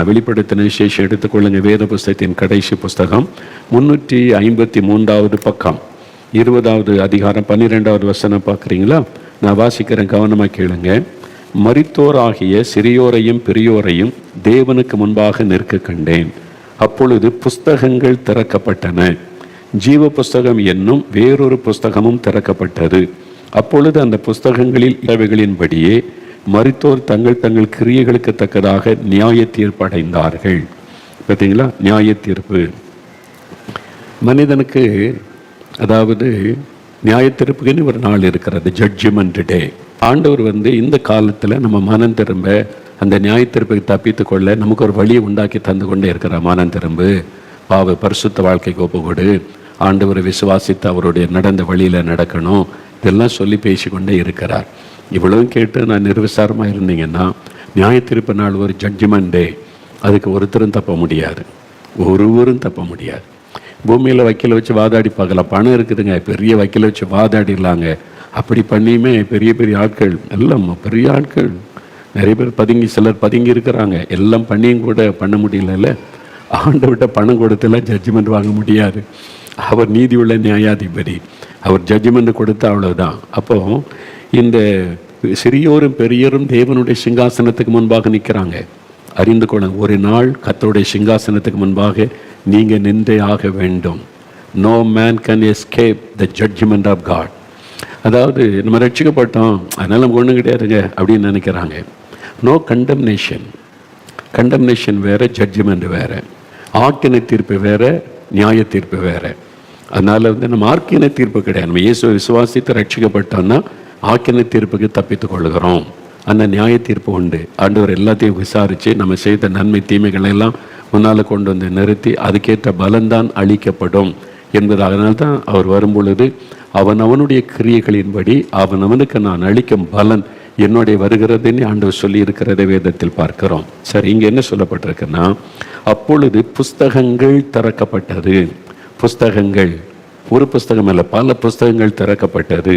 வெளிப்படுத்தின விசேஷம் எடுத்துக்கொள்ளுங்க. வேத புஸ்தகத்தின் கடைசி புஸ்தகம் 353வது பக்கம், 20வது அதிகாரம் 12வது வசனம் பார்க்குறீங்களா? நான் வாசிக்கிறேன், கவனமாக கேளுங்க. மரித்தோராகிய சிறியோரையும் பெரியோரையும் தேவனுக்கு முன்பாக நிற்க கண்டேன். அப்பொழுது புஸ்தகங்கள் திறக்கப்பட்டன. ஜீவ புஸ்தகம் என்னும் வேறொரு புஸ்தகமும் திறக்கப்பட்டது. அப்பொழுது அந்த புஸ்தகங்களில் இவைகளின்படியே மரித்தோர் தங்கள் தங்கள் கிரியைகளுக்கு தக்கதாக நியாய தீர்ப்பு அடைந்தார்கள். பார்த்தீங்களா? நியாய தீர்ப்பு மனிதனுக்கு, அதாவது நியாய தீர்ப்புக்குன்னு ஒரு நாள் இருக்கிறது, ஜட்ஜ்மெண்ட் டே. ஆண்டவர் இந்த காலத்தில் நம்ம மனம் திரும்ப அந்த நியாய தீர்ப்புக்கு தப்பித்து கொள்ள நமக்கு ஒரு வழியை உண்டாக்கி தந்து கொண்டே இருக்கிற. மனம் திரும்பு, பாவ பரிசுத்த வாழ்க்கைக்கு ஒப்புக்கொடு, ஆண்டவரை விசுவாசித்து அவருடைய நடந்த வழியில் நடக்கணும், இதெல்லாம் சொல்லி பேசிக்கொண்டே இருக்கிறார். இவ்வளவும் கேட்டு நான் நிர்விசாரமாக இருந்தீங்கன்னா, நியாய தீர்ப்பு நாள் ஒரு ஜட்ஜ்மெண்ட் டே, அதுக்கு ஒருத்தரும் தப்ப முடியாது, ஒருவரும் தப்ப முடியாது. பூமியில் வக்கீல வச்சு வாதாடி பார்க்கலாம், பணம் இருக்குதுங்க, பெரிய வக்கீல வச்சு வாதாடிடலாங்க. அப்படி பண்ணியுமே பெரிய பெரிய ஆட்கள், எல்லாம் பெரிய ஆட்கள், நிறைய பேர் சிலர் பதுங்கி இருக்கிறாங்க. எல்லாம் பண்ணியும் கூட பண்ண முடியல. ஆண்டவர்கிட்ட பணம் கொடுத்தெல்லாம் ஜட்ஜ்மெண்ட் வாங்க முடியாது. அவர் நீதி உள்ள நியாயாதிபதி, அவர் ஜட்ஜ்மெண்ட் கொடுத்தா அவ்வளவுதான். அப்போ இந்த சிறியோரும் பெரியோரும் தேவனுடைய சிங்காசனத்துக்கு முன்பாக நிற்கிறாங்க. அறிந்து கொள்ள, ஒரு நாள் கர்த்தருடைய சிங்காசனத்துக்கு முன்பாக நீங்க நின்றே ஆக வேண்டும். No man can escape the judgment of God. அதாவது நம்ம ரட்சிக்கப்பட்டோம், அதனால நமக்கு ஒன்றும் கிடையாதுங்க அப்படின்னு நினைக்கிறாங்க. No condemnation. கண்டம்னேஷன் வேற, ஜட்ஜ்மெண்ட் வேற. ஆக்கினை தீர்ப்பு வேற, நியாய தீர்ப்பு வேற. அதனால நம்ம ஆக்கினை தீர்ப்பு கிடையாது. நம்ம இயேசுவை விசுவாசித்து ரட்சிக்கப்பட்டோம்னா ஆக்கினை தீர்ப்புக்கு தப்பித்து கொள்கிறோம். அந்த நியாய தீர்ப்பு உண்டு. ஆண்டவர் எல்லாத்தையும் விசாரித்து நம்ம செய்த நன்மை தீமைகளை எல்லாம் முன்னால் கொண்டு வந்து நிறுத்தி அதுக்கேற்ற பலன்தான் அளிக்கப்படும் என்பது. அதனால்தான் அவர் வரும்பொழுது அவனுடைய கிரியைகளின்படி அவனுக்கு நான் அளிக்கும் பலன் என்னுடைய வருகிறதுன்னு ஆண்டவர் சொல்லி இருக்கிறத வேதத்தில் பார்க்கிறோம். சரி, இங்கே என்ன சொல்லப்பட்டிருக்குன்னா, அப்பொழுது புஸ்தகங்கள் திறக்கப்பட்டது. புஸ்தகங்கள், ஒரு புஸ்தகம் அல்ல, பல புஸ்தகங்கள் திறக்கப்பட்டது.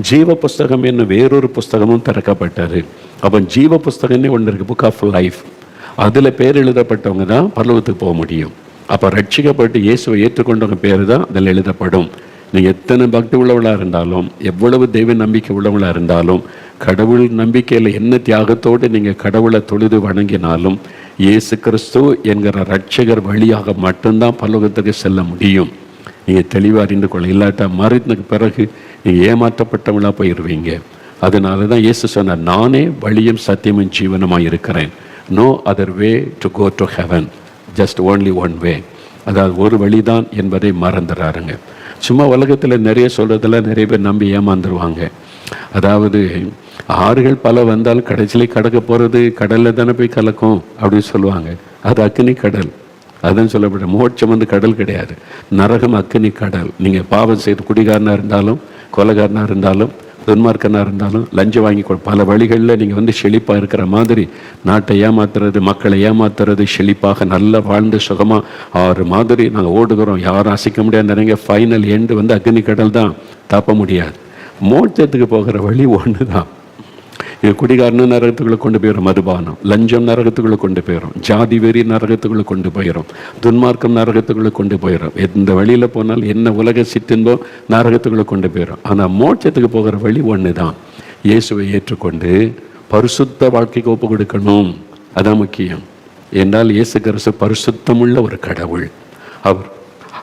ஜீவ புஸ்தகம் என்ன வேறொரு புஸ்தகமும் திறக்கப்பட்டது. அப்போ ஜீவ புஸ்தகம்னே ஒன்று இருக்குது, புக் ஆஃப் லைஃப். அதில் பேர் எழுதப்பட்டவங்க தான் பரலோகத்துக்கு போக முடியும். அப்போ ரட்சிக்கப்பட்டு இயேசுவை ஏற்றுக்கொண்டவங்க பேர் தான் அதில் எழுதப்படும். நீங்கள் எத்தனை பக்தி உள்ளவளாக இருந்தாலும், எவ்வளவு தெய்வ நம்பிக்கை உள்ளவளாக இருந்தாலும், கடவுள் நம்பிக்கையில் என்ன தியாகத்தோடு நீங்கள் கடவுளை தொழுது வணங்கினாலும், இயேசு கிறிஸ்து என்கிற ரட்சகர் வழியாக மட்டும்தான் பரலோகத்துக்கு செல்ல முடியும். நீங்கள் தெளிவாக அறிந்து கொள்ள, இல்லாட்டா மறைந்ததுக்கு பிறகு நீங்கள் ஏமாற்றப்பட்டவங்களா போயிடுவீங்க. அதனால தான் இயேசு சொன்னார், நானே வழியும் சத்தியமும் ஜீவனமாக இருக்கிறேன். No other way to go to heaven, just only one way. அதாவது ஒரு வழிதான் என்பதை மறந்துடுறாருங்க. சும்மா உலகத்தில் நிறைய சொல்கிறதெல்லாம் நிறைய பேர் நம்பி ஏமாந்துருவாங்க. அதாவது ஆறுகள் பல வந்தாலும் கடைசியிலே கடக்க போகிறது கடலில் தானே போய் கலக்கும் அப்படின்னு சொல்லுவாங்க. அது அக்னி கடல். அதுதான் சொல்லப்பட்ட மோட்சம் கடல் கிடையாது, நரகம் அக்னி கடல். நீங்கள் பாவம் செய்து குடிகாரனாக இருந்தாலும், கொலைகாரனாக இருந்தாலும், துன்மார்க்கனாக இருந்தாலும், லஞ்சம் வாங்கி பல வழிகளில் நீங்கள் செழிப்பாக இருக்கிற மாதிரி நாட்டை ஏமாத்துறது, மக்களை ஏமாத்துறது, செழிப்பாக நல்லா வாழ்ந்து சுகமாக ஆறு மாதிரி நாங்கள் ஓடுகிறோம், யாரும் அசைக்க முடியாது. நிறைய ஃபைனல் எண்டு அக்னி கடல் தான், தப்ப முடியாது. மோட்சத்துக்கு போகிற வழி ஒன்று தான். இது குடிகாரனும் நரகத்துக்குள்ளே கொண்டு போயிடும், மதுபானம் லஞ்சம் நரகத்துக்குள்ளே கொண்டு போயிடும், ஜாதி வெறி நரகத்துக்குள்ளே கொண்டு போயிடும், துன்மார்க்கம் நரகத்துக்குள்ளே கொண்டு போயிடும். எந்த வழியில் போனால் என்ன உலக சிற்றின்போ நரகத்துக்குள்ளே கொண்டு போயிடும். ஆனால் மோட்சத்துக்கு போகிற வழி ஒன்று தான். இயேசுவை ஏற்றுக்கொண்டு பரிசுத்த வாழ்க்கைக்கு ஒப்பு கொடுக்கணும். அதான் முக்கியம். என்றால் இயேசு கிறிஸ்து பரிசுத்தமுள்ள ஒரு கடவுள்.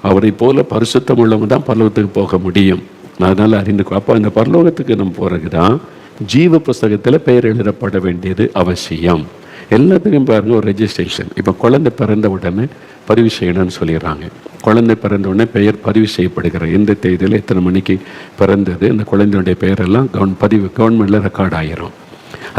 அவரை போல பரிசுத்தம் உள்ளவங்க தான் பரலோகத்துக்கு போக முடியும். அதனால் அறிந்து. அப்போ அந்த பரலோகத்துக்கு நம்ம போகிறது தான் ஜீவ புஸ்தகத்தில் பெயர் எழுதப்பட வேண்டியது அவசியம். எல்லாத்துக்கும் பாருங்கள் ஒரு ரெஜிஸ்ட்ரேஷன். இப்போ குழந்தை பிறந்த உடனே பதிவு செய்யணும்னு சொல்லிடுறாங்க. குழந்தை பிறந்த உடனே பெயர் பதிவு செய்யப்படுகிற எந்த தேதியில் எத்தனை மணிக்கு பிறந்தது, அந்த குழந்தையுடைய பெயரெல்லாம் கவர்மெண்ட்டில் ரெக்கார்ட் ஆகிரும்.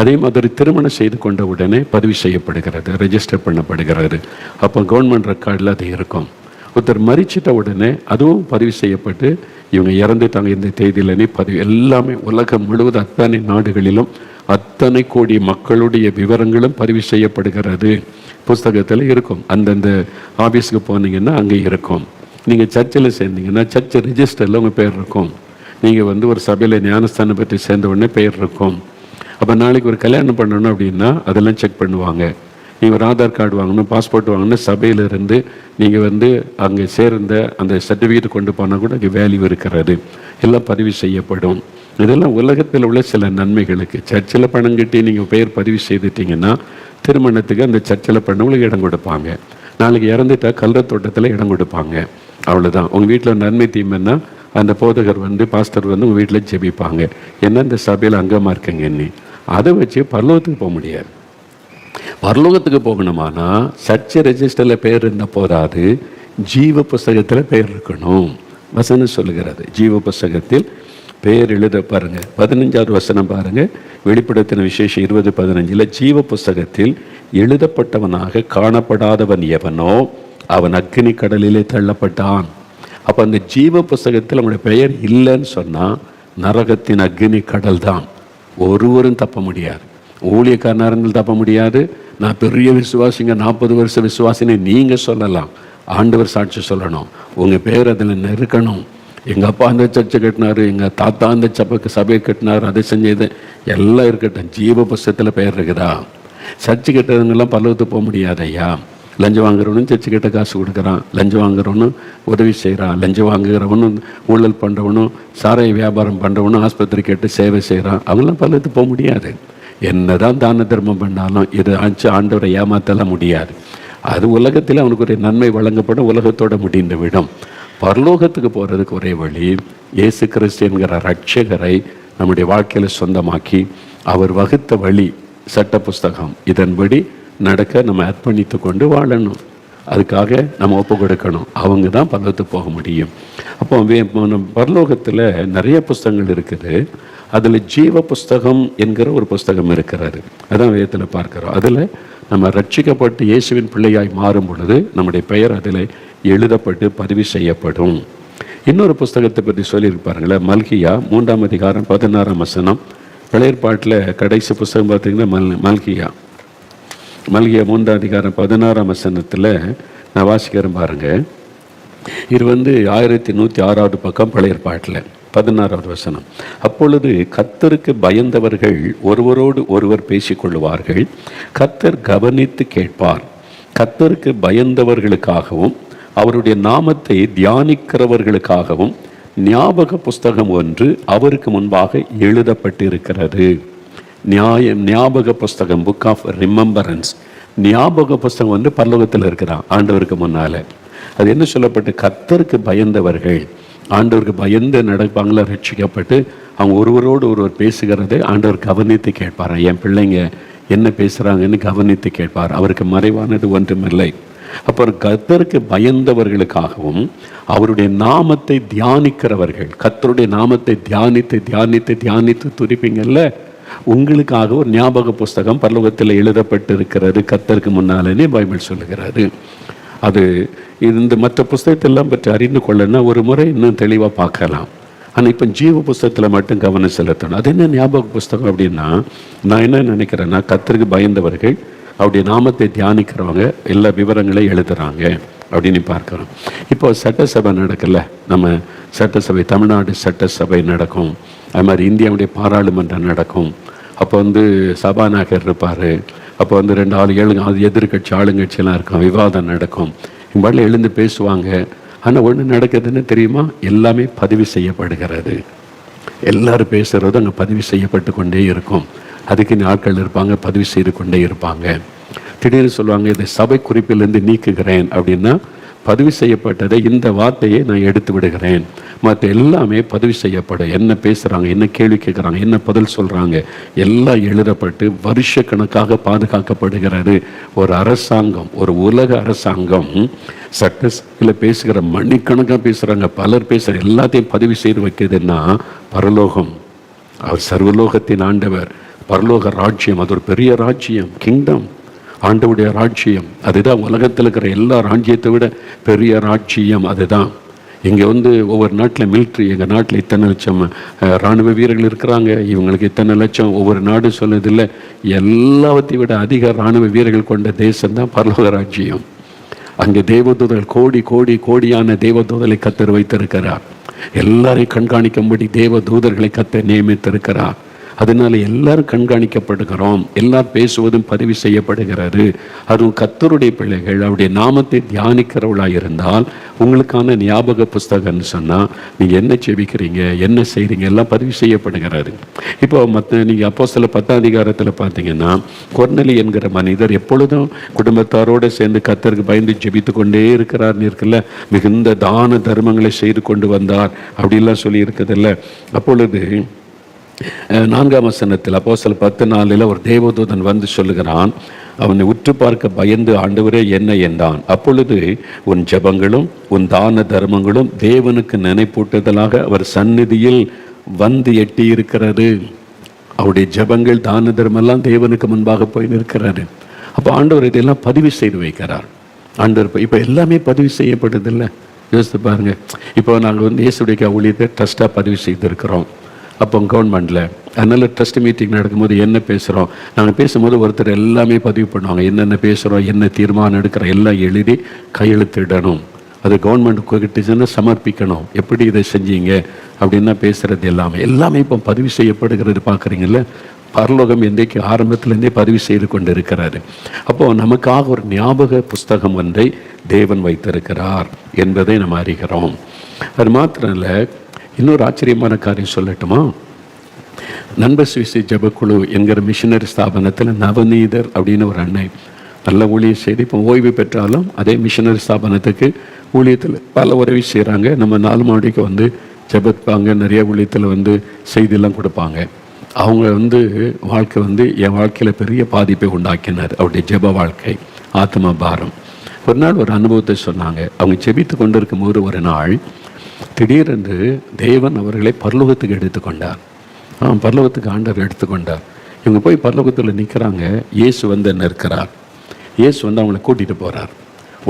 அதே மாதிரி திருமணம் செய்து கொண்ட உடனே பதிவு செய்யப்படுகிறது, ரெஜிஸ்டர் பண்ணப்படுகிறது. அப்போ கவர்மெண்ட் ரெக்கார்டில் அது இருக்கும். ஒருத்தர் மரிச்சிட்ட உடனே அதுவும் பதிவு செய்யப்பட்டு இவங்க இறந்துட்டாங்க இந்த தேதியிலனே பதிவு. எல்லாமே உலகம் முழுவதும் அத்தனை நாடுகளிலும் அத்தனை கோடி மக்களுடைய விவரங்களும் பதிவு செய்யப்படுகிறது, புஸ்தகத்தில் இருக்கும். அந்தந்த ஆஃபீஸுக்கு போனீங்கன்னா அங்கே இருக்கும். நீங்கள் சர்ச்சில் சேர்ந்தீங்கன்னா சர்ச் ரிஜிஸ்டரில் உங்கள் பேர் இருக்கும். நீங்கள் ஒரு சபையில் ஞானஸ்தானம் பற்றி சேர்ந்த உடனே பெயர் இருக்கும். அப்போ நாளைக்கு ஒரு கல்யாணம் பண்ணணும் அப்படின்னா அதெல்லாம் செக் பண்ணுவாங்க. நீங்கள் ஒரு ஆதார் கார்டு வாங்கணும், பாஸ்போர்ட் வாங்கணும், சபையிலிருந்து நீங்கள் அங்கே சேர்ந்த அந்த சர்டிஃபிகேட் கொண்டு போனால் கூட அங்கே வேல்யூ இருக்கிறது, எல்லாம் பதிவு செய்யப்படும். இதெல்லாம் உலகத்தில் உள்ள சில நன்மைகளுக்கு. சர்ச்சில் பணம் கட்டி நீங்கள் பெயர் பதிவு செய்துட்டீங்கன்னா திருமணத்துக்கு அந்த சர்ச்சில் பண்ணவங்களுக்கு இடம் கொடுப்பாங்க. நாளைக்கு இறந்துட்டா கல்றத்தோட்டத்தில் இடம் கொடுப்பாங்க. அவ்வளோதான். உங்கள் வீட்டில் நன்மை தீமைன்னா அந்த போதகர் பாஸ்டர் உங்கள் வீட்டில் ஜெபிப்பாங்க, என்ன இந்த சபையில் அங்கமாக இருக்கங்கன்னு. அதை வச்சு பரலோகத்துக்கு போக முடியாது. பரலோகத்துக்கு போகணுமானா சர்ச்சை ரெஜிஸ்டரில் பெயர் இருந்தால் போதாது, ஜீவ புஸ்தகத்தில் பெயர் இருக்கணும். வசனம் சொல்லுகிறது, ஜீவ புஸ்தகத்தில் பெயர் எழுத பாருங்க. 15வது வசனம் பாருங்க, வெளிப்படுத்தின விசேஷம் 20:15. ஜீவ புஸ்தகத்தில் எழுதப்பட்டவனாக காணப்படாதவன் எவனோ அவன் அக்கினி கடலிலே தள்ளப்பட்டான். அப்போ அந்த ஜீவ புஸ்தகத்தில் அவனுடைய பெயர் இல்லைன்னு சொன்னால் நரகத்தின் அக்னி கடல் தான். ஒருவரும் தப்ப முடியாது. ஊழியக்காரனாக இருந்தால் தப்ப முடியாது. நான் பெரிய விசுவாசிங்க, 40 வருஷம் விசுவாசின்னு நீங்கள் சொல்லலாம், ஆண்டவர் சாட்சி சொல்லணும். உங்கள் பேர் அதில் நெருக்கணும். எங்கள் அப்பா அந்த சர்ச்சை கட்டினார், எங்கள் தாத்தா அந்த சபையை கட்டினார், அதை செஞ்சது எல்லாம் இருக்கட்டும். ஜீவ புஸ்தகத்தில் பெயர் இருக்குதா? சர்ச்சை கட்டுறவங்கெல்லாம் பல்லவத்துக்கு போக முடியாது ஐயா. லஞ்சம் வாங்குறவனும் சர்ச்சை கிட்ட காசு கொடுக்குறான், லஞ்சம் வாங்குறவனும் உதவி செய்கிறான், லஞ்சம் வாங்குகிறவனும் ஊழல் பண்ணுறவனும் சாராய வியாபாரம் பண்ணுறவனும் ஆஸ்பத்திரி கேட்டு சேவை செய்கிறான். அவங்களாம் பல்லவத்துக்கு போக முடியாது. என்ன தான் தான தர்மம் பண்ணாலும் இது ஆண்டவரை ஏமாற்றலாம் முடியாது. அது உலகத்தில் அவனுக்கு ஒரு நன்மை வழங்கப்படும், உலகத்தோடு முடிந்து விடும். பரலோகத்துக்கு போகிறதுக்கு ஒரே வழி, இயேசு கிறிஸ்து என்கிற ரட்சகரை நம்முடைய வாழ்க்கையில் சொந்தமாக்கி அவர் வகுத்த வழி சட்ட புஸ்தகம், இதன்படி நடக்க நம்ம அர்ப்பணித்து கொண்டு வாழணும். அதுக்காக நம்ம ஒப்பு கொடுக்கணும். அவங்க தான் பரலோகத்துக்கு போக முடியும். அப்போ பரலோகத்தில் நிறைய புஸ்தகங்கள் இருக்குது. அதில் ஜீவ புஸ்தகம் என்கிற ஒரு புஸ்தகம் இருக்கிறாரு. அதான் வேதத்தில் பார்க்குறோம். அதில் நம்ம ரட்சிக்கப்பட்டு இயேசுவின் பிள்ளையாய் மாறும் பொழுது நம்முடைய பெயர் அதில் எழுதப்பட்டு பதிவு செய்யப்படும். இன்னொரு புஸ்தகத்தை பற்றி சொல்லியிருப்பாருங்களேன், மல்கியா 3ஆம் அதிகாரம் 16ஆம் வசனம். பழையற்பாட்டில் கடைசி புஸ்தகம் பார்த்தீங்கன்னா மல்கியா 3ஆம் அதிகாரம் 16ஆம் வசனத்தில் நான் வாசிக்கிறேன் பாருங்க. இது 1106வது பக்கம் பழையற்பாட்டில் 16வது வசனம். அப்பொழுது கர்த்தருக்கு பயந்தவர்கள் ஒருவரோடு ஒருவர் பேசிக்கொள்வார்கள், கர்த்தர் கவனித்து கேட்பார். கர்த்தருக்கு பயந்தவர்களுக்காகவும் அவருடைய நாமத்தை தியானிக்கிறவர்களுக்காகவும் ஞாபக புஸ்தகம் ஒன்று அவருக்கு முன்பாக எழுதப்பட்டிருக்கிறது. ஞாபக புஸ்தகம், புக் ஆஃப் ரிமெம்பரன்ஸ். ஞாபக புஸ்தகம் பரலோகத்தில் இருக்கிறான் ஆண்டவருக்கு முன்னால. அது என்ன சொல்லப்பட்டு, கர்த்தருக்கு பயந்தவர்கள், ஆண்டவருக்கு பயந்து நடப்பாங்களா, ரட்சிக்கப்பட்டு அவங்க ஒருவரோடு ஒருவர் பேசுகிறதை ஆண்டவர் கவனித்து கேட்பார். என் பிள்ளைங்க என்ன பேசுகிறாங்கன்னு கவனித்து கேட்பார். அவருக்கு மறைவானது ஒன்றுமில்லை. அப்புறம் கர்த்தருக்கு பயந்தவர்களுக்காகவும் அவருடைய நாமத்தை தியானிக்கிறவர்கள், கர்த்தருடைய நாமத்தை தியானித்து தியானித்து தியானித்து துதிப்பீங்கல்ல, உங்களுக்காக ஒரு ஞாபக புஸ்தகம் பரலோகத்தில் எழுதப்பட்டு இருக்கிறது கர்த்தருக்கு முன்னாலே பைபிள் சொல்லுகிறது. அது இந்த மற்ற புஸ்தகத்தெல்லாம் பற்றி அறிந்து கொள்ளனா ஒரு முறை இன்னும் தெளிவாக பார்க்கலாம். ஆனால் இப்போ ஜீவ புஸ்தகத்தில் மட்டும் கவனம் செலுத்தணும். அது என்ன ஞாபக புஸ்தகம் அப்படின்னா, நான் என்ன நினைக்கிறேன்னா, கர்த்தருக்கு பயந்தவர்கள் அவருடைய நாமத்தை தியானிக்கிறவங்க எல்லா விவரங்களையும் எழுதுகிறாங்க அப்படின்னு பார்க்குறோம். இப்போ சட்டசபை நடக்கல, நம்ம சட்டசபை, தமிழ்நாடு சட்டசபை நடக்கும், அது மாதிரி இந்தியாவுடைய பாராளுமன்றம் நடக்கும். அப்போ சபாநாயகர் இருப்பார். அப்போ 2 ஆளுங்க எதிர்கட்சி ஆளுங்கட்சியெல்லாம் இருக்கும், விவாதம் நடக்கும், இவ்வாறு எழுந்து பேசுவாங்க. ஆனால் ஒன்று நடக்குதுன்னு தெரியுமா, எல்லாமே பதிவு செய்யப்படுகிறது. எல்லாரும் பேசுகிறது அங்கே பதிவு செய்யப்பட்டு கொண்டே இருக்கும். அதுக்கு ஆட்கள் இருப்பாங்க, பதிவு செய்து கொண்டே இருப்பாங்க. திடீர்னு சொல்லுவாங்க, இதை சபை குறிப்பிலிருந்து நீக்குகிறேன் அப்படின்னா, பதிவு செய்யப்பட்டதை இந்த வார்த்தையை நான் எடுத்து விடுகிறேன், மற்ற எல்லாமே பதிவு செய்யப்படும். என்ன பேசுகிறாங்க, என்ன கேள்வி கேட்குறாங்க, என்ன பதில் சொல்கிறாங்க, எல்லாம் எழுதப்பட்டு வருஷ கணக்காக பாதுகாக்கப்படுகிறது. ஒரு அரசாங்கம், ஒரு உலக அரசாங்கம் சட்டசபையில் பேசுகிற மணிக்கணக்காக பேசுகிறாங்க, பலர் பேசுகிற எல்லாத்தையும் பதிவு செய்து வைக்கிறதுன்னா பரலோகம். அவர் சர்வலோகத்தின் ஆண்டவர். பரலோக ராஜ்யம் அது ஒரு பெரிய ராஜ்யம், கிங்டம், ஆண்டவுடைய ராஜ்யம். அதுதான் உலகத்தில் இருக்கிற எல்லா ராஜ்யத்தை விட பெரிய ராஜ்யம் அதுதான். இங்கே ஒவ்வொரு நாட்டில் மிலிட்ரி, எங்கள் நாட்டில் இத்தனை லட்சம் இராணுவ வீரர்கள் இருக்கிறாங்க, இவங்களுக்கு இத்தனை லட்சம், ஒவ்வொரு நாடு சொன்னதில்லை, எல்லாவற்றை விட அதிக இராணுவ வீரர்கள் கொண்ட தேசம்தான் பரலோக ராஜ்யம். அங்கே தேவதூதர்கள் கோடி கோடி கோடியான தேவதூதர்களை கர்த்தர் வைத்திருக்கிறார். எல்லாரையும் கண்காணிக்கும்படி தேவதூதர்களை கர்த்தர் நியமித்திருக்கிறார். அதனால எல்லாரும் கண்காணிக்கப்படுகிறோம், எல்லாரும் பேசுவதும் பதிவு செய்யப்படுகிறது. அதுவும் கர்த்தருடைய பிள்ளைகள் அவருடைய நாமத்தை தியானிக்கிறவளாக இருந்தால் உங்களுக்கான ஞாபக புஸ்தகம்னு சொன்னால் நீங்கள் என்ன செபிக்கிறீங்க, என்ன செய்கிறீங்க எல்லாம் பதிவு செய்யப்படுகிறது. இப்போ நீங்கள் அப்போஸ்தலர் 10ஆம் அதிகாரத்தில் பார்த்தீங்கன்னா, கொர்நேலியு என்கிற மனிதர் எப்பொழுதும் குடும்பத்தாரோடு சேர்ந்து கர்த்தருக்கு பயந்து ஜெபித்து கொண்டே இருக்கிறார்னு இருக்குல்ல, மிகுந்த தான தர்மங்களை செய்து கொண்டு வந்தார் அப்படிலாம் சொல்லி இருக்குதுல்ல. அப்பொழுது 4ஆம் வசனத்தில் அப்போஸ்தலர் 10:4 ஒரு தேவதூதன் வந்து சொல்லுகிறான், அவனை உற்று பார்க்க பயந்து ஆண்டவரே என்ன என்றான். அப்பொழுது உன் ஜெபங்களும் உன் தான தர்மங்களும் தேவனுக்கு நினைப்பூட்டுதலாக அவர் சந்நிதியில் வந்து எட்டி இருக்கிறது. அவருடைய ஜெபங்கள் தான தர்மெல்லாம் தேவனுக்கு முன்பாக போய் நிற்கிறாரு. அப்போ ஆண்டவர் இதெல்லாம் பதிவு செய்து வைக்கிறார். ஆண்டவர் இப்போ எல்லாமே பதிவு செய்யப்படுது இல்லை, யோசித்து பாருங்க. இப்போ நாங்கள் இயேசுடைய ஊழியத்தை ட்ரஸ்ட்டாக பதிவு செய்திருக்கிறோம். அப்போ கவர்மெண்ட்டில் அதனால் ட்ரஸ்ட் மீட்டிங் நடக்கும்போது என்ன பேசுகிறோம், நாங்கள் பேசும்போது ஒருத்தர் எல்லாமே பதிவு பண்ணுவாங்க, என்னென்ன பேசுகிறோம், என்ன தீர்மானம் எடுக்கிறோம் எல்லாம் எழுதி கையெழுத்திடணும். அது கவர்மெண்ட் கிட்டேன்னு சமர்ப்பிக்கணும். எப்படி இதை செஞ்சீங்க அப்படின்னா பேசுகிறது எல்லாமே இப்போ பதிவு செய்யப்படுகிறது. பார்க்குறீங்கள, பரலோகம் என்றைக்கு ஆரம்பத்திலேருந்தே பதிவு செய்து கொண்டு இருக்கிறாரு. அப்போது நமக்காக ஒரு ஞாபக புஸ்தகம் ஒன்றை தேவன் வைத்திருக்கிறார் என்பதை நம்ம அறிகிறோம். அது மாத்திரம் இல்லை, இன்னொரு ஆச்சரியமான காரியம் சொல்லட்டுமா? நண்பர் சுவிசை ஜபக்குழு என்கிற மிஷினரி ஸ்தாபனத்தில் நவநீதர் அப்படின்னு ஒரு அன்னை நல்ல ஊழியம் செய்து இப்போ ஓய்வு பெற்றாலும் அதே மிஷினரி ஸ்தாபனத்துக்கு ஊழியத்தில் பல உதவி செய்கிறாங்க. நம்ம 4 மாடிக்கு வந்து ஜபப்பாங்க, நிறைய ஊழியத்தில் செய்தியெல்லாம் கொடுப்பாங்க. அவங்க வாழ்க்கை என் வாழ்க்கையில் பெரிய பாதிப்பை உண்டாக்கினார். அவருடைய ஜெப வாழ்க்கை, ஆத்மா பாரம். ஒரு நாள் ஒரு அனுபவத்தை சொன்னாங்க. அவங்க ஜெபித்து கொண்டு இருக்கும்போது ஒரு நாள் திடீரென்று தேவன் அவர்களை பரலோகத்துக்கு எடுத்துக்கொண்டார். பரலோகத்துக்கு ஆண்டவர் எடுத்துக்கொண்டார். இவங்க போய் பரலோகத்தில் நிற்கிறாங்க. இயேசு நிற்கிறார். இயேசு அவங்கள கூட்டிகிட்டு போகிறார்.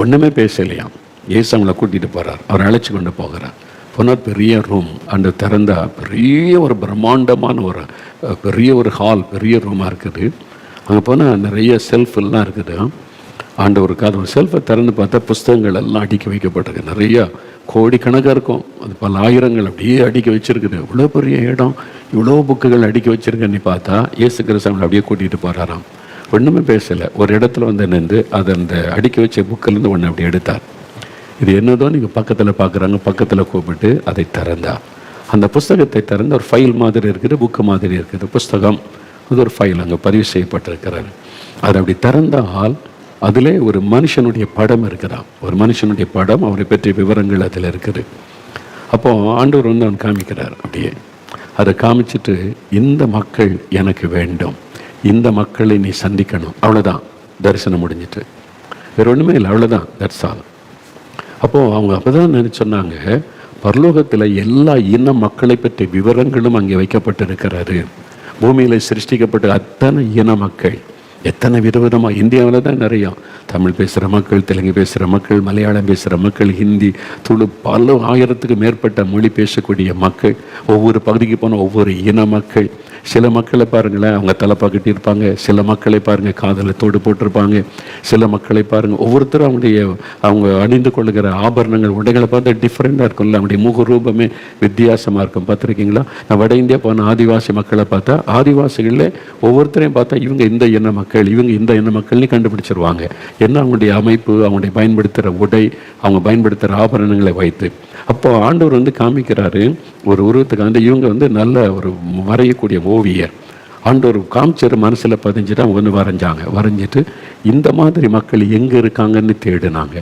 ஒன்றுமே பேசலையாம். இயேசு அவங்கள கூட்டிகிட்டு போகிறார். அவர் அழைச்சி கொண்டு போகிறார். போனால் பெரிய ரூம், அந்த திறந்தா பெரிய ஒரு பிரம்மாண்டமான பெரிய ஒரு ஹால், பெரிய ரூமாக இருக்குது. அங்கே போனால் நிறைய செல்ஃபெல்லாம் இருக்குது. ஆண்டவருக்கு அது ஒரு செல்ஃபை திறந்து பார்த்தா புஸ்தகங்கள் எல்லாம் அடுக்கி வைக்கப்பட்டிருக்கு. நிறையா கோடிக்கணக்காக இருக்கும். அது பல ஆயிரங்கள் அப்படியே அடுக்கி வச்சுருக்குது. இவ்வளோ பெரிய இடம், இவ்வளோ புக்குகள் அடுக்கி வச்சுருக்கேன்னு பார்த்தா இயேசு கிறிஸ்து அவங்களை அப்படியே கூட்டிகிட்டு போகிறாராம். ஒன்றுமே பேசலை. ஒரு இடத்துல நின்று அதை அந்த அடுக்கி வச்ச புக்கிலேருந்து ஒன்று அப்படி எடுத்தார். இது என்னதோ நீங்கள் பக்கத்தில் பார்க்குறாங்க. பக்கத்தில் கூப்பிட்டு அதை திறந்தா அந்த புஸ்தகத்தை திறந்து ஒரு ஃபைல் மாதிரி இருக்குது, புக்கு மாதிரி இருக்குது. புஸ்தகம் அது ஒரு ஃபைல் அங்கே பதிவு செய்யப்பட்டிருக்கிறார். அதை அப்படி திறந்தால் அதில் ஒரு மனுஷனுடைய படம் இருக்கிறான். ஒரு மனுஷனுடைய படம், அவரை பற்றிய விவரங்கள் அதில் இருக்குது. அப்போது ஆண்டவர் அவன் காமிக்கிறார். அப்படியே அதை காமிச்சிட்டு, இந்த மக்கள் எனக்கு வேண்டும், இந்த மக்களை நீ சந்திக்கணும். அவ்வளோதான், தரிசனம் முடிஞ்சிட்டு. வேறு ஒன்றுமே இல்லை, அவ்வளோதான், தட்ஸ் ஆல். அப்போது அவங்க அப்போ தான் சொன்னாங்க, பரலோகத்தில் எல்லா இன மக்களை பற்றிய விவரங்களும் அங்கே வைக்கப்பட்டிருக்கிறாரு. பூமியில் சிருஷ்டிக்கப்பட்ட அத்தனை இன மக்கள், எத்தனை விதவிதமாக. இந்தியாவில் தான் நிறையா தமிழ் பேசுகிற மக்கள், தெலுங்கு பேசுகிற மக்கள், மலையாளம் பேசுகிற மக்கள், ஹிந்தி, துளு, பல ஆயிரத்துக்கு மேற்பட்ட மொழி பேசக்கூடிய மக்கள். ஒவ்வொரு பகுதிக்கு போன ஒவ்வொரு இன மக்கள். சில மக்களை பாருங்களேன், அவங்க தலைப்பா கட்டியிருப்பாங்க. சில மக்களை பாருங்கள், காதில் தோடு போட்டிருப்பாங்க. சில மக்களை பாருங்கள், ஒவ்வொருத்தரும் அவங்க அணிந்து கொள்ளுகிற ஆபரணங்கள், உடைகளை பார்த்தா டிஃப்ரெண்ட்டாக இருக்கும்ல. அவங்களுடைய முக ரூபமே வித்தியாசமாக இருக்கும். பார்த்துருக்கீங்களா? நான் வட இந்தியா போன ஆதிவாசி மக்களை பார்த்தா, ஆதிவாசிகளில் ஒவ்வொருத்தரையும் பார்த்தா இவங்க இந்த இன மக்கள், இவங்க இந்த இன மக்கள்னு கண்டுபிடிச்சிருவாங்க. என்ன அவங்களுடைய அமைப்பு, அவங்களுடைய பயன்படுத்துகிற உடை, அவங்க பயன்படுத்துகிற ஆபரணங்களை வைத்து. அப்போ ஆண்டவர் காமிக்கிறாரு ஒரு உருவத்துக்கு இவங்க நல்ல ஒரு வரையக்கூடிய ஓவியர். ஆண்டவர் காமிச்சர் மனசில் பதிஞ்சுட்டு அவங்க வரைஞ்சாங்க. வரைஞ்சிட்டு இந்த மாதிரி மக்கள் எங்கே இருக்காங்கன்னு தேடினாங்க.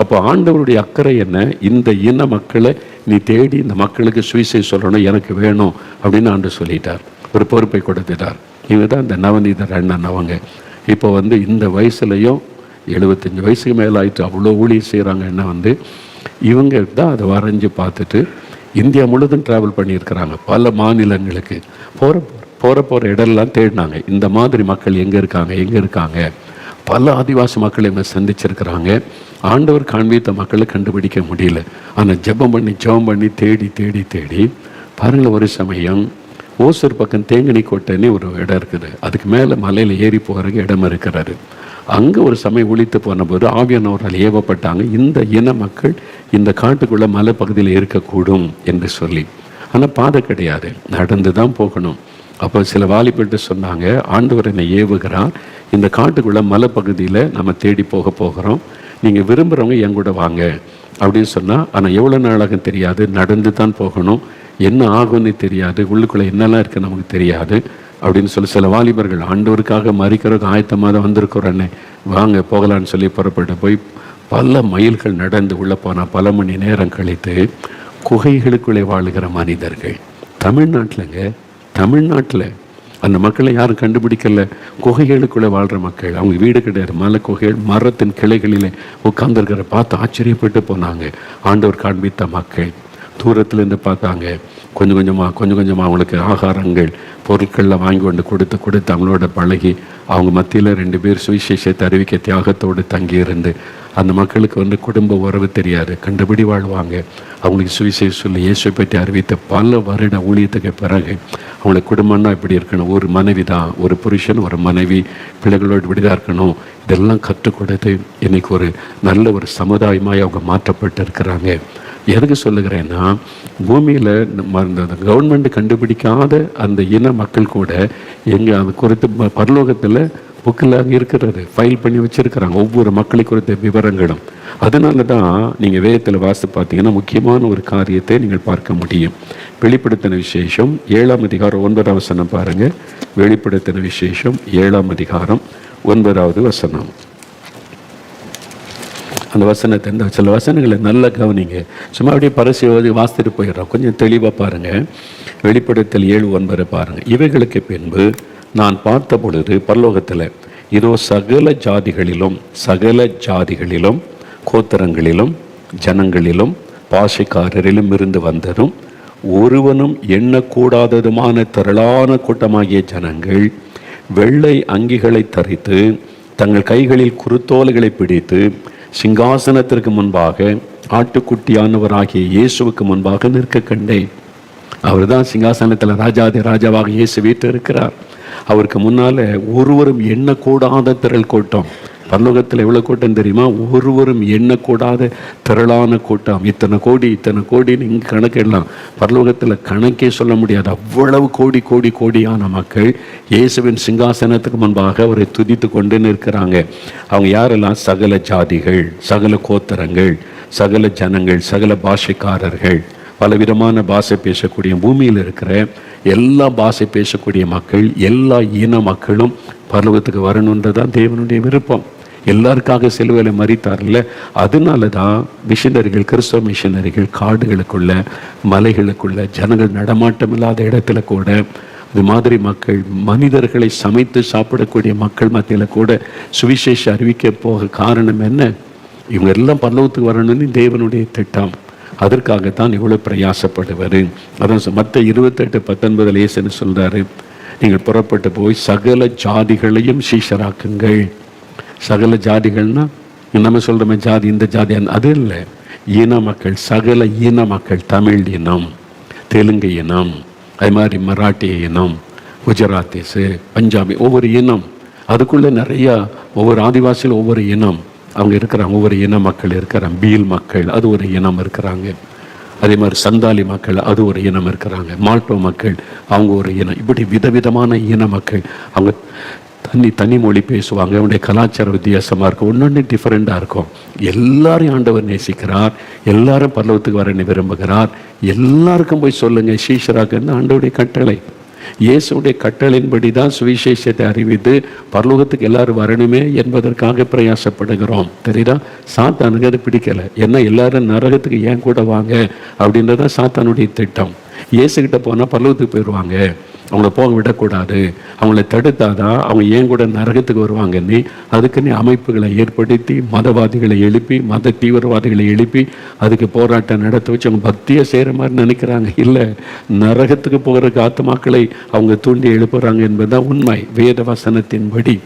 அப்போ ஆண்டவருடைய அக்கறை என்ன, இந்த இன மக்களை நீ தேடி இந்த மக்களுக்கு சுவிசேஷம் சொல்லணும், எனக்கு வேணும் அப்படின்னு ஆண்டவர் சொல்லிட்டார். ஒரு பொறுப்பை கொடுத்துட்டார். இவங்க தான் இந்த நவநீதர் அண்ணன். அவங்க இப்போ இந்த வயசுலையும் 75 வயசுக்கு மேலே ஆயிட்டு அவ்வளோ ஊழியம் செய்கிறாங்க. என்ன இவங்க தான் அதை வரைஞ்சி பார்த்துட்டு இந்தியா முழுதும் ட்ராவல் பண்ணியிருக்கிறாங்க. பல மாநிலங்களுக்கு போகிற இடம்லாம் தேடினாங்க. இந்த மாதிரி மக்கள் எங்கே இருக்காங்க. பல ஆதிவாசி மக்களை இவங்க சந்திச்சிருக்கிறாங்க. ஆண்டவர் காண்பித்த மக்களை கண்டுபிடிக்க முடியல. ஆனால் ஜெபம் பண்ணி தேடி பாருங்கள். ஒரு சமயம் ஓசூர் பக்கம் தேங்கனி கோட்டைன்னு ஒரு இடம் இருக்குது. அதுக்கு மேலே மலையில் ஏறி போகிறதுக்கு இடம் இருக்கிறாரு. அங்கே ஒரு சமயம் ஒழித்து போன போது ஆவியானவரால் ஏவப்பட்டாங்க, இந்த இன மக்கள் இந்த காட்டுக்குள்ளே மலை பகுதியில் இருக்கக்கூடும் என்று சொல்லி. ஆனால் பாதை கிடையாது, நடந்து தான் போகணும். அப்போ சில வாலிபர்கிட்ட சொன்னாங்க, ஆண்டவர் என்னை ஏவுகிறார், இந்த காட்டுக்குள்ளே மலைப்பகுதியில் நம்ம தேடி போகிறோம், நீங்கள் விரும்புகிறவங்க என் கூட வாங்க அப்படின்னு சொன்னால், ஆனால் எவ்வளோ நாளாக தெரியாது, நடந்து தான் போகணும், என்ன ஆகும்னு தெரியாது, உள்ளுக்குள்ளே என்னெல்லாம் இருக்குது நமக்கு தெரியாது அப்படின்னு சொல்லி சில வாலிபர்கள் ஆண்டவருக்காக மறிக்கிறதுக்கு ஆயத்தமாக தான் வந்திருக்கிறோன்னே வாங்க போகலான்னு சொல்லி புறப்பட்டு போய் பல மைல்கள் நடந்து உள்ளே போனால் பல மணி நேரம் கழித்து குகைகளுக்குள்ளே வாழுகிற மனிதர்கள். தமிழ்நாட்டில் அந்த மக்களை யாரும் கண்டுபிடிக்கல. குகைகளுக்குள்ளே வாழ்கிற மக்கள், அவங்க வீடு கிடையாது, மலை குகைகள், மரத்தின் கிளைகளிலே உட்கார்ந்துருக்கிற பார்த்து ஆச்சரியப்பட்டு போனாங்க. ஆண்டவர் காண்பித்த மக்கள் தூரத்துலேருந்து பார்த்தாங்க. கொஞ்சம் கொஞ்சமாக அவங்களுக்கு ஆகாரங்கள் பொருட்களில் வாங்கி கொண்டு கொடுத்து அவங்களோட பழகி அவங்க மத்தியில் 2 பேர் சுவிசேஷத்தை அறிவிக்க தியாகத்தோடு தங்கியிருந்து அந்த மக்களுக்கு குடும்ப உறவு தெரியாது, கண்டுபிடி வாழ்வாங்க. அவங்களுக்கு சுவிசேஷம் சொல்லி இயேசுவை பற்றி அறிவித்த பல வருட ஊழியத்துக்கு பிறகு அவங்களுக்கு குடும்பம்னா இப்படி இருக்கணும், ஒரு மனைவி தான், ஒரு புருஷன் ஒரு மனைவி பிள்ளைகளோடு இப்படிதான் இருக்கணும், இதெல்லாம் கற்றுக் கொடுத்து இன்னைக்கு ஒரு நல்ல ஒரு சமுதாயமாக அவங்க மாற்றப்பட்டு இருக்கிறாங்க. எதுக்கு சொல்லுகிறேன்னா, பூமியில் கவர்மெண்ட் கண்டுபிடிக்காத அந்த இன மக்கள் கூட எங்கே அது குறித்து பரலோகத்தில் புக்கில் அங்கே இருக்கிறது, ஃபைல் பண்ணி வச்சுருக்கிறாங்க ஒவ்வொரு மக்களை குறித்த விவரங்களும். அதனால தான் நீங்கள் வேதத்தில் வாசித்து பார்த்தீங்கன்னா முக்கியமான ஒரு காரியத்தை நீங்கள் பார்க்க முடியும். வெளிப்படுத்தின விசேஷம் 7ஆம் அதிகாரம் 9ஆம் வசனம் பாருங்கள். வெளிப்படுத்தின விசேஷம் 7ஆம் அதிகாரம் 9வது வசனம். அந்த வசனத்தை இந்த சில வசனங்களை நல்லா கவனிங்க. சும்மா அப்படியே பரிசு வாசித்துட்டு போயிடுறோம், கொஞ்சம் தெளிவாக பாருங்கள். வெளிப்படுத்தல் 7:9 பாருங்கள். இவைகளுக்கு பின்பு நான் பார்த்த பொழுது பரலோகத்தில் இதோ சகல ஜாதிகளிலும் கோத்திரங்களிலும் ஜனங்களிலும் பாஷைக்காரரிலும் இருந்து வந்ததும் ஒருவனும் எண்ணக்கூடாததுமான திரளான கூட்டமாகிய ஜனங்கள் வெள்ளை அங்கிகளை தரித்து தங்கள் கைகளில் குருத்தோலைகளை பிடித்து சிங்காசனத்திற்கு முன்பாக ஆட்டுக்குட்டியானவராகிய இயேசுவுக்கு முன்பாக நிற்க கண்டேன். அவர் தான் சிங்காசனத்தில் ராஜாவாக இயேசு வீட்டு இருக்கிறார். அவருக்கு முன்னால் ஒருவரும் எண்ணக்கூடாத திரள் கூட்டம். பரலோகத்தில் எவ்வளோ கூட்டம் தெரியுமா? ஒருவரும் எண்ணக்கூடாத திரளான கூட்டம். இத்தனை கோடின்னு இங்கே கணக்கிடலாம், பரலோகத்தில் கணக்கே சொல்ல முடியாது. அவ்வளவு கோடியான மக்கள் இயேசுவின் சிங்காசனத்துக்கு முன்பாக அவரை துதித்து கொண்டு நிற்கிறாங்க. அவங்க யாரெல்லாம்? சகல ஜாதிகள், சகல கோத்திரங்கள், சகல ஜனங்கள், சகல பாஷைக்காரர்கள், பலவிதமான பாஷை பேசக்கூடிய, பூமியில் இருக்கிற எல்லா பாஷை பேசக்கூடிய மக்கள், எல்லா இன மக்களும் பரலோகத்துக்கு வரணுன்றதான் தேவனுடைய விருப்பம். எல்லாருக்காக சிலுவையில மரித்தார்ல. அதனால தான் மிஷினரிகள், கிறிஸ்தவ மிஷினரிகள் காடுகளுக்குள்ள, மலைகளுக்குள்ள, ஜனங்கள் நடமாட்டம் இல்லாத இடத்துல கூட இது மாதிரி மக்கள், மனிதர்களை சமைத்து சாப்பிடக்கூடிய மக்கள் மத்தியில் கூட சுவிசேஷ அறிவிக்க போக காரணம் என்ன? இவங்க எல்லாம் பரலோகத்துக்கு வரணும்னு தேவனுடைய திட்டம். அதற்காகத்தான் இவ்வளோ பிரயாசப்படுவார். அதான் மத்த 28:19 இயேசுன்னு சொல்றாரு, நீங்கள் புறப்பட்டு போய் சகல ஜாதிகளையும் சீஷராக்குங்கள். சகல ஜாதிகள்னா நம்ம சொல்கிறோமே ஜாதி, இந்த ஜாதி, அது இல்லை. இன மக்கள், சகல இன மக்கள், தமிழ் இனம், தெலுங்கு இனம், அது மாதிரி மராட்டிய இனம், குஜராத்திஸு, பஞ்சாபி, ஒவ்வொரு இனம். அதுக்குள்ளே நிறையா ஒவ்வொரு ஆதிவாசியில் ஒவ்வொரு இனம் அவங்க இருக்கிறாங்க. ஒவ்வொரு இன மக்கள் இருக்கிறாங்க. பீல் மக்கள் அது ஒரு இனம் இருக்கிறாங்க. அதே மாதிரி சந்தாலி மக்கள் அது ஒரு இனம் இருக்கிறாங்க. மால்டோ மக்கள் அவங்க ஒரு இனம். இப்படி விதவிதமான இன மக்கள். அவங்க தனி மொழி பேசுவாங்க. அவங்களுடைய கலாச்சார வித்தியாசமாக இருக்கும், ஒன்னொன்று டிஃப்ரெண்டாக இருக்கும். எல்லாரையும் ஆண்டவர் நேசிக்கிறார், எல்லாரும் பரலோகத்துக்கு வரன்னு விரும்புகிறார். எல்லாருக்கும் போய் சொல்லுங்க சீஷராக்குன்னு ஆண்டவருடைய கட்டளை. இயேசுடைய கட்டளையின்படி தான் சுவிசேஷத்தை அறிவித்து பரலோகத்துக்கு எல்லாரும் வரணுமே என்பதற்காக பிரயாசப்படுகிறோம். தெரியுதா? சாத்தானுக்கு அது பிடிக்கலை. ஏன்னா எல்லாரும் நரகத்துக்கு ஏன் கூட வாங்க அப்படின்றதான் சாத்தானுடைய திட்டம். இயேசுகிட்ட போனால் பரலோகத்துக்கு போயிடுவாங்க, அவங்கள போக விடக்கூடாது, அவங்கள தடுத்தாதான் அவங்க ஏன் கூட நரகத்துக்கு வருவாங்கன்னு அதுக்குன்னு அமைப்புகளை ஏற்படுத்தி, மதவாதிகளை எழுப்பி, மத தீவிரவாதிகளை எழுப்பி அதுக்கு போராட்டம் நடத்த வச்சு அவங்க பக்தியை செய்கிற மாதிரி நினைக்கிறாங்க. இல்லை, நரகத்துக்கு போகிறதுக்கு ஆத்மாக்களை அவங்க தூண்டி எழுப்புறாங்க என்பதுதான் உண்மை வேத வசனத்தின்படி.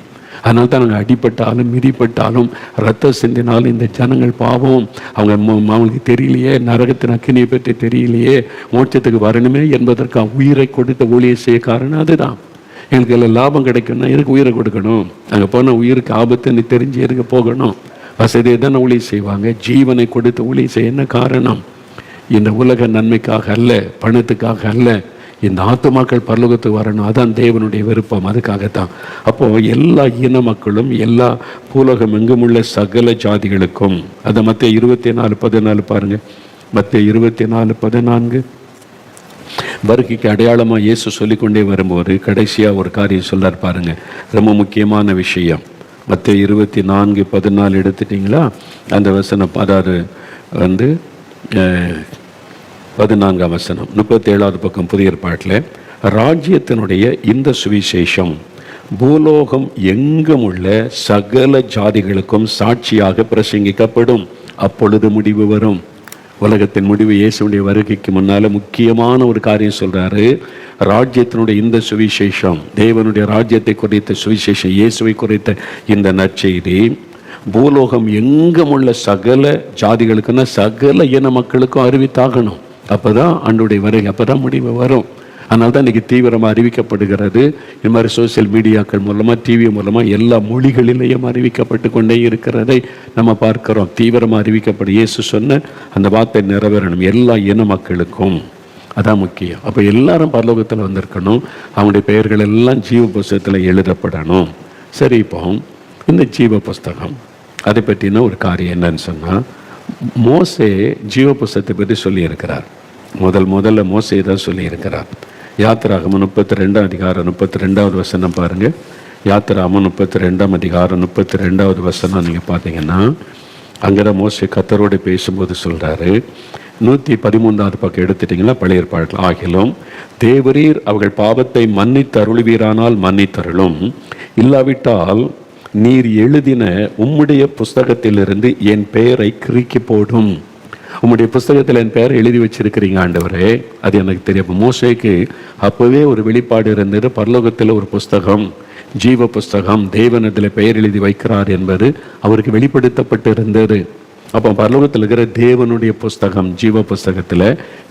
அதனால தான் நாங்கள் அடிப்பட்டாலும் மிதிப்பட்டாலும் ரத்த சிந்தினாலும் இந்த ஜனங்கள் பாவம், அவங்களுக்கு தெரியலையே, நரகத்தின் அக்கினியை பற்றி தெரியலையே, மோட்சத்துக்கு வரணுமே என்பதற்காக உயிரை கொடுத்த ஊழியை செய்ய காரணம் அதுதான். எங்களுக்கு எல்லாம் லாபம் கிடைக்கும்னா எதுக்கு உயிரை கொடுக்கணும்? அங்கே போனால் உயிருக்கு ஆபத்துன்னு தெரிஞ்சு எதுக்கு போகணும்? வசதியை தானே ஊழியை செய்வாங்க. ஜீவனை கொடுத்து ஊழியை செய்ய என்ன காரணம்? இந்த உலக நன்மைக்காக அல்ல, பணத்துக்காக அல்ல. இந்த ஆத்துமாக்கள் பரலோகத்துக்கு வரணும். அதான் தேவனுடைய விருப்பம். அதுக்காகத்தான். அப்போது எல்லா இன மக்களும், எல்லா பூலகம் எங்குமுள்ள சகல ஜாதிகளுக்கும், அதை மத்திய 24:14 பாருங்கள். மத்திய 24:14 வருகைக்கு அடையாளமாக இயேசு சொல்லிக்கொண்டே வரும்போது கடைசியாக ஒரு காரியம் சொல்றார் பாருங்க, ரொம்ப முக்கியமான விஷயம். மத்திய 24:14 எடுத்துட்டிங்களா? அந்த வசனம் 14ஆம் வசனம், 37வது பக்கம் புதிய ஏற்பாட்டில், ராஜ்யத்தினுடைய இந்த சுவிசேஷம் பூலோகம் எங்கும் உள்ள சகல ஜாதிகளுக்கும் சாட்சியாக பிரசங்கிக்கப்படும், அப்பொழுது முடிவு வரும். உலகத்தின் முடிவு இயேசுடைய வருகைக்கு முன்னால் முக்கியமான ஒரு காரியம் சொல்கிறாரு. ராஜ்யத்தினுடைய இந்த சுவிசேஷம், தேவனுடைய ராஜ்யத்தை குறித்த சுவிசேஷம், இயேசுவை குறித்த இந்த நற்செய்தி பூலோகம் எங்கும் உள்ள சகல ஜாதிகளுக்குன்னா சகல இன மக்களுக்கும் அறிவித்தாகணும். அப்போ தான் ஆண்டவருடைய வருகை, அப்போ தான் முடிவு வரும். அதனால தான் இன்றைக்கி தீவிரமாக அறிவிக்கப்படுகிறது. இது மாதிரி சோசியல் மீடியாக்கள் மூலமாக, டிவி மூலமாக எல்லா மொழிகளிலேயும் அறிவிக்கப்பட்டு கொண்டே இருக்கிறதை நம்ம பார்க்கிறோம். தீவிரமாக அறிவிக்கப்படும். இயேசு சொன்ன அந்த வார்த்தை நிறைவேறணும் எல்லா இன மக்களுக்கும். அதான் முக்கியம். அப்போ எல்லாரும் பரலோகத்தில் வந்திருக்கணும். அவங்களுடைய பெயர்கள் எல்லாம் ஜீவ புஸ்தகத்தில் எழுதப்படணும். சரி, இப்போ இந்த ஜீவ புஸ்தகம் அதை பற்றின ஒரு காரியம் என்னன்னு சொன்னால், மோசே ஜீவ புஸ்தகத்தை பற்றி சொல்லியிருக்கிறார். முதல்ல மோசே தான் சொல்லியிருக்கிறார். யாத்திராகமம் 32ஆம் அதிகாரம் 32வது வசனம் பாருங்கள். யாத்திராகமம் 32ஆம் அதிகாரம் 32வது வசனம் நீங்கள் பார்த்தீங்கன்னா, அங்கே மோசே கர்த்தரோடு பேசும்போது சொல்கிறாரு, 113வது பக்கம் எடுத்துட்டிங்கன்னா பழைய ஏற்பாட்டில், ஆகிலும் தேவரீர் அவர்கள் பாவத்தை மன்னித்து அருள்வீரானால் மன்னித்தருளும், இல்லாவிட்டால் நீர் எழுதின உம்முடைய புஸ்தகத்திலிருந்து என் பெயரை கிறுக்கி போடும். உம்முடைய புஸ்தகத்தில் என் பெயரை எழுதி வச்சிருக்கிறீங்க ஆண்டவரே, அது எனக்கு தெரியும். மோசேக்கு அப்போவே ஒரு வெளிப்பாடு இருந்தது. பரலோகத்தில் ஒரு புஸ்தகம், ஜீவ புஸ்தகம், தேவன் அதில் பெயர் எழுதி வைக்கிறார் என்பது அவருக்கு வெளிப்படுத்தப்பட்டு இருந்தது. அப்போ பரலோகத்தில் இருக்கிற தேவனுடைய புஸ்தகம், ஜீவ புஸ்தகத்தில்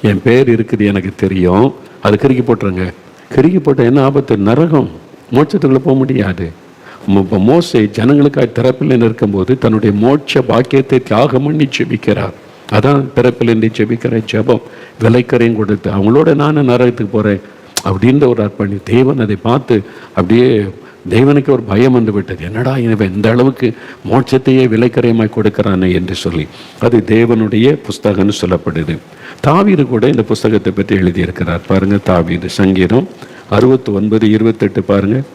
என் பெயர் இருக்குது எனக்கு தெரியும், அது கிறுக்கி போட்டுருங்க. கிறுக்கி போட்ட என்ன ஆபத்து? நரகம், மோட்சத்துக்குள்ளே போக முடியாது. இப்போ மோசே ஜனங்களுக்காக திறப்பில் இருக்கும்போது தன்னுடைய மோட்ச பாக்கியத்தை தியாகம் பண்ணி ஜெபிக்கிறார். அதான் பிறப்பில் ஜெபிக்கிற ஜெபம். விலைக்கரையும் கொடுத்து அவங்களோட நானும் நரகத்துக்கு போகிறேன் அப்படின்ற ஒரு அர்ப்பணி. தேவன் அதை பார்த்து அப்படியே தேவனுக்கு ஒரு பயம் வந்து விட்டது. என்னடா இவன் இந்த அளவுக்கு மோட்சத்தையே விலைக்கரையமாய் கொடுக்கிறானே என்று சொல்லி. அது தேவனுடைய புஸ்தகம்னு சொல்லப்படுது. தாவீது கூட இந்த புஸ்தகத்தை பற்றி எழுதியிருக்கிறார் பாருங்கள். தாவீது சங்கீதம் 69:28 பாருங்கள்.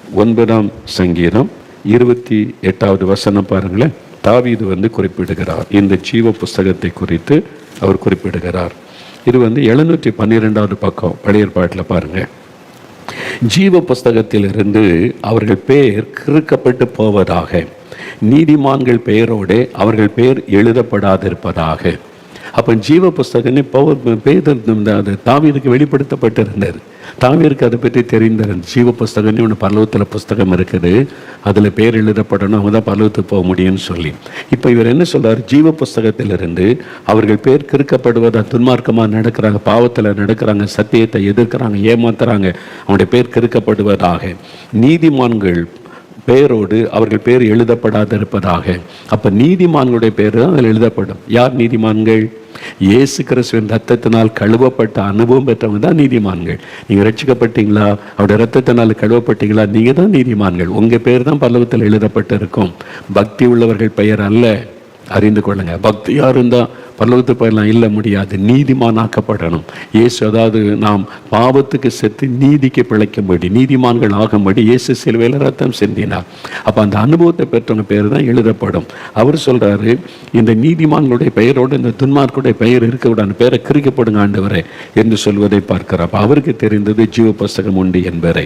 69ஆம் சங்கீதம் 28வது வசனம் பாருங்களேன். தாவீது குறிப்பிடுகிறார், இந்த ஜீவ புஸ்தகத்தை குறித்து அவர் குறிப்பிடுகிறார். இது 712வது பக்கம் பழைய ஏற்பாட்டில் பாருங்க. ஜீவ புஸ்தகத்திலிருந்து அவர்கள் பெயர் கிறுக்கப்பட்டு போவதாக, நீதிமான்கள் பெயரோடு அவர்கள் பெயர் எழுதப்படாதிருப்பதாக. அப்போ ஜீவ புஸ்தகமே அது தாவீதுக்கு வெளிப்படுத்தப்பட்டிருந்தது. தாவீதுக்கு அதை பற்றி தெரிந்தார். ஜீவ புஸ்தகம்னு ஒன்று பரலோகத்தில் புஸ்தகம் இருக்குது, அதில் பேர் எழுதப்படணும், அவங்க தான் பரலோகத்துக்கு போக முடியும்னு சொல்லி. இப்போ இவர் என்ன சொல்றார்? ஜீவ புஸ்தகத்திலிருந்து அவர்கள் பேர் கிறுக்கப்படுவதா, துன்மார்க்கமாக நடக்கிறாங்க, பாவத்தில் நடக்கிறாங்க, சத்தியத்தை எதிர்க்கிறாங்க, ஏமாத்துறாங்க, அவங்களுடைய பேர் கிறுக்கப்படுவதாக, நீதிமான்கள் பெயரோடு அவர்கள் பேர் எழுதப்படாதிருப்பதாக. அப்போ நீதிமான்களுடைய பேர் தான் அதில் எழுதப்படும். யார் நீதிமான்கள்? இயேசு கிறிஸ்துவின் ரத்தத்தினால் கழுவப்பட்ட அனுபவம் பெற்றவங்க தான் நீதிமான்கள். நீங்கள் ரட்சிக்கப்பட்டீங்களா? அவருடைய ரத்தத்தினால் கழுவப்பட்டீங்களா? நீங்கள் தான் நீதிமான்கள். உங்கள் பேர் தான் பரலோகத்தில் எழுதப்பட்டு இருக்கும். பக்தி உள்ளவர்கள் பெயர் அல்ல, அறிந்து கொள்ளுங்க. பக்தியாக இருந்தால் பரலோகத்துக்கு போயிடலாம், இல்லை முடியாது. நீதிமானாக்கப்படணும். இயேசு, அதாவது நாம் பாவத்துக்கு செத்து நீதிக்கு பிழைக்கும்படி, நீதிமான்கள் ஆகும்படி இயேசு சிலுவையில் ரத்தம் சிந்தினார். அப்போ அந்த அனுபவத்தை பெற்றவங்க பேர் தான் எழுதப்படும். அவர் சொல்கிறாரு, இந்த நீதிமான்களுடைய பெயரோடு இந்த துன்மார்க்குடைய பெயர் இருக்க விடாது, பேரை கிறுக்கப்படுங்க ஆண்டவரே என்று சொல்வதை பார்க்கிறார். அப்போ அவருக்கு தெரிந்தது ஜீவ புஸ்தகம் உண்டு என்பதை.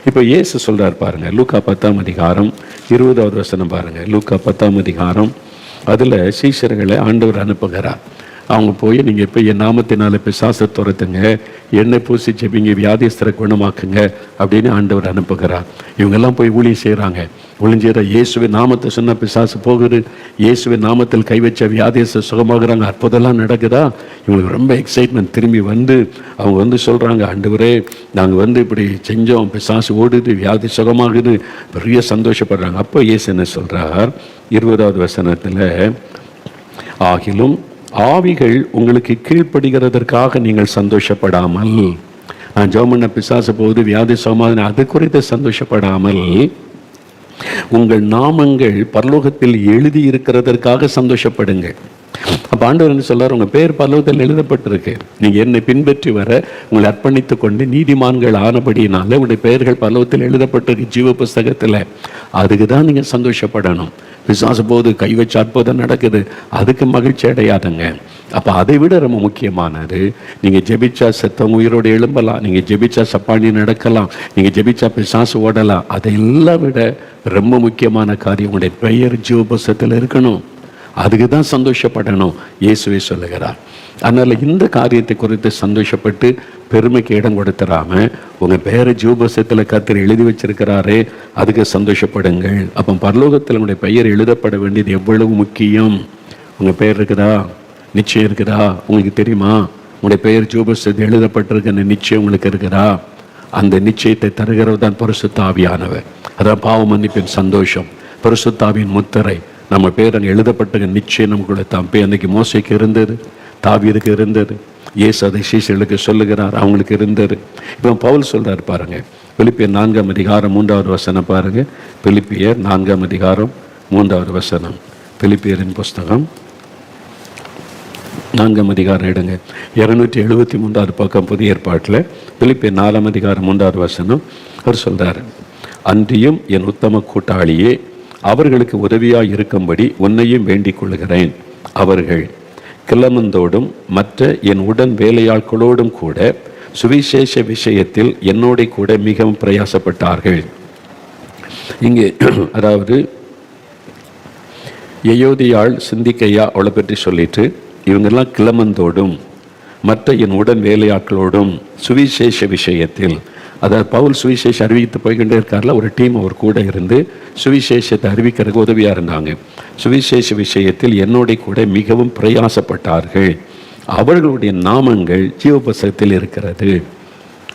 இப்போ இயேசு சொல்கிறார் பாருங்க, லூக்கா 10ஆம் அதிகாரம் 20வது வசனம் பாருங்க. லூக்கா 10ஆம் அதிகாரம், அதில் சீஷர்களை ஆண்டவர் அனுப்புகிறார். அவங்க போய் நீங்கள் இப்போ என் நாமத்தினால பிசாசை துரத்துங்க, எண்ணெய் பூசி ஜெபிங்க, வியாதிஸ்தரை குணமாக்குங்க அப்படின்னு ஆண்டவர் அனுப்புகிறார். இவங்கெல்லாம் போய் ஊழியம் செய்கிறாங்க. ஒளிஞ்சிற இயேசுவின் நாமத்தை சொன்ன பிசாசு போகுது, இயேசுவின் நாமத்தில் கை வச்ச வியாதிஸ்தர் சுகமாகறாங்க, அற்புதம்லாம் நடக்குதா. இவங்களுக்கு ரொம்ப எக்ஸைட்மெண்ட். திரும்பி அவங்க சொல்கிறாங்க, ஆண்டவரே நாங்கள் இப்படி செஞ்சோம், பிசாசு ஓடுது, வியாதி சுகமாகுது, பெரிய சந்தோஷப்படுறாங்க. அப்போ இயேசு என்ன சொல்கிறார்? 20வது வசனத்தில், ஆகிலும் ஆவிகள் உங்களுக்கு கீழ்ப்படுகிறதற்காக நீங்கள் சந்தோஷப்படாமல், நான் ஜெபம் பண்ண பிசாசு போகுது, வியாதி சமாதானம், அது குறித்து சந்தோஷப்படாமல், உங்கள் நாமங்கள் பரலோகத்தில் எழுதி இருக்கிறதற்காக சந்தோஷப்படுங்க. அப்போ ஆண்டவர் என்ன சொல்றார்? உங்கள் பேர் பரலோகத்தில் எழுதப்பட்டிருக்கு. நீங்கள் என்னை பின்பற்றி வர உங்களை அர்ப்பணித்து கொண்டு நீதிமான்கள் ஆனபடியினால உங்களுடைய பெயர்கள் பரலோகத்தில் எழுதப்பட்டிருக்கு ஜீவ புஸ்தகத்தில். அதுக்கு தான் நீங்கள் சந்தோஷப்படணும். பிசாசு போது கை வச்சு அற்புதம் நடக்குது, அதுக்கு மகிழ்ச்சி அடையாதுங்க. அப்போ அதை விட ரொம்ப முக்கியமானது, நீங்கள் ஜெபிச்சா செத்தவங்க உயிரோடு எழும்பலாம், நீங்கள் ஜெபிச்சா சப்பானி நடக்கலாம், நீங்கள் ஜெபிச்சா பிசாசு ஓடலாம். அதையெல்லாம் விட ரொம்ப முக்கியமான காரியம் உங்களுடைய பெயர் ஜீவ புஸ்தகத்தில் இருக்கணும். அதுக்கு தான் சந்தோஷப்படணும் இயேசுவே சொல்லுகிறார். அதனால் இந்த காரியத்தை குறித்து சந்தோஷப்பட்டு பெருமைக்கு இடம் கொடுத்துடாம, உங்கள் பேரை ஜீவபுஸ்தகத்தில் கர்த்தர் எழுதி வச்சிருக்கிறாரே, அதுக்கு சந்தோஷப்படுங்கள். அப்போ பரலோகத்தில் உங்களுடைய பெயர் எழுதப்பட வேண்டியது எவ்வளவு முக்கியம். உங்கள் பெயர் இருக்குதா? நிச்சயம் இருக்குதா? உங்களுக்கு தெரியுமா? உங்களுடைய பெயர் ஜீவபுஸ்தகத்தில் எழுதப்பட்டிருக்கிற நிச்சயம் உங்களுக்கு இருக்குதா? அந்த நிச்சயத்தை தருகிறவர் தான் பரிசுத்த ஆவியானவர். அதான் பாவ மன்னிப்பின் சந்தோஷம், பரிசுத்த ஆவியின் முத்திரை. நம்ம பேர் அங்கே எழுதப்பட்ட நிச்சயம் நமக்குள்ள தான். அன்னைக்கு மோசைக்கு இருந்தது, தாவீதுக்கு இருந்தது, இயேசு அதை சீஷர்களுக்கு சொல்லுகிறார், அவங்களுக்கு இருந்தது. இப்போ பவுல் சொல்றார் பாருங்க, பிலிப்பியர் 4ஆம் அதிகாரம் 3வது வசனம் பாருங்க. பிலிப்பியர் 4ஆம் அதிகாரம் 3வது வசனம். பிலிப்பியரின் புஸ்தகம் 4ஆம் அதிகாரம் எடுங்க, 273வது பக்கம் புதிய ஏற்பாட்டில். பிலிப்பியர் 4ஆம் அதிகாரம் 3வது வசனம். அவர் சொல்றார், அன்றியும் என் உத்தம கூட்டாளியே, அவர்களுக்கு உதவியாய் இருக்கும்படி உன்னையும் வேண்டிக் கொள்கிறேன். அவர்கள் கிளமந்தோடும் மற்ற என் உடன் வேலையாட்களோடும் கூட சுவிசேஷ விஷயத்தில் என்னோட கூட மிகவும் பிரயாசப்பட்டார்கள். இங்கே அதாவது யயோதியாள் சிந்திக்கையா அவளை பற்றி சொல்லிட்டு, இவங்கெல்லாம் கிளமந்தோடும் மற்ற என் உடன் வேலையாட்களோடும் சுவிசேஷ விஷயத்தில், அதாவது பவுல் சுவிசேஷம் அறிவித்து போய்கிட்டே இருக்கார்ல, ஒரு டீம் அவர் கூட இருந்து சுவிசேஷத்தை அறிவிக்கிறதுக்கு உதவியாக இருந்தாங்க. சுவிசேஷ விஷயத்தில் என்னோட கூட மிகவும் பிரயாசப்பட்டார்கள். அவர்களுடைய நாமங்கள் ஜீவ புஸ்தகத்தில் இருக்கிறது.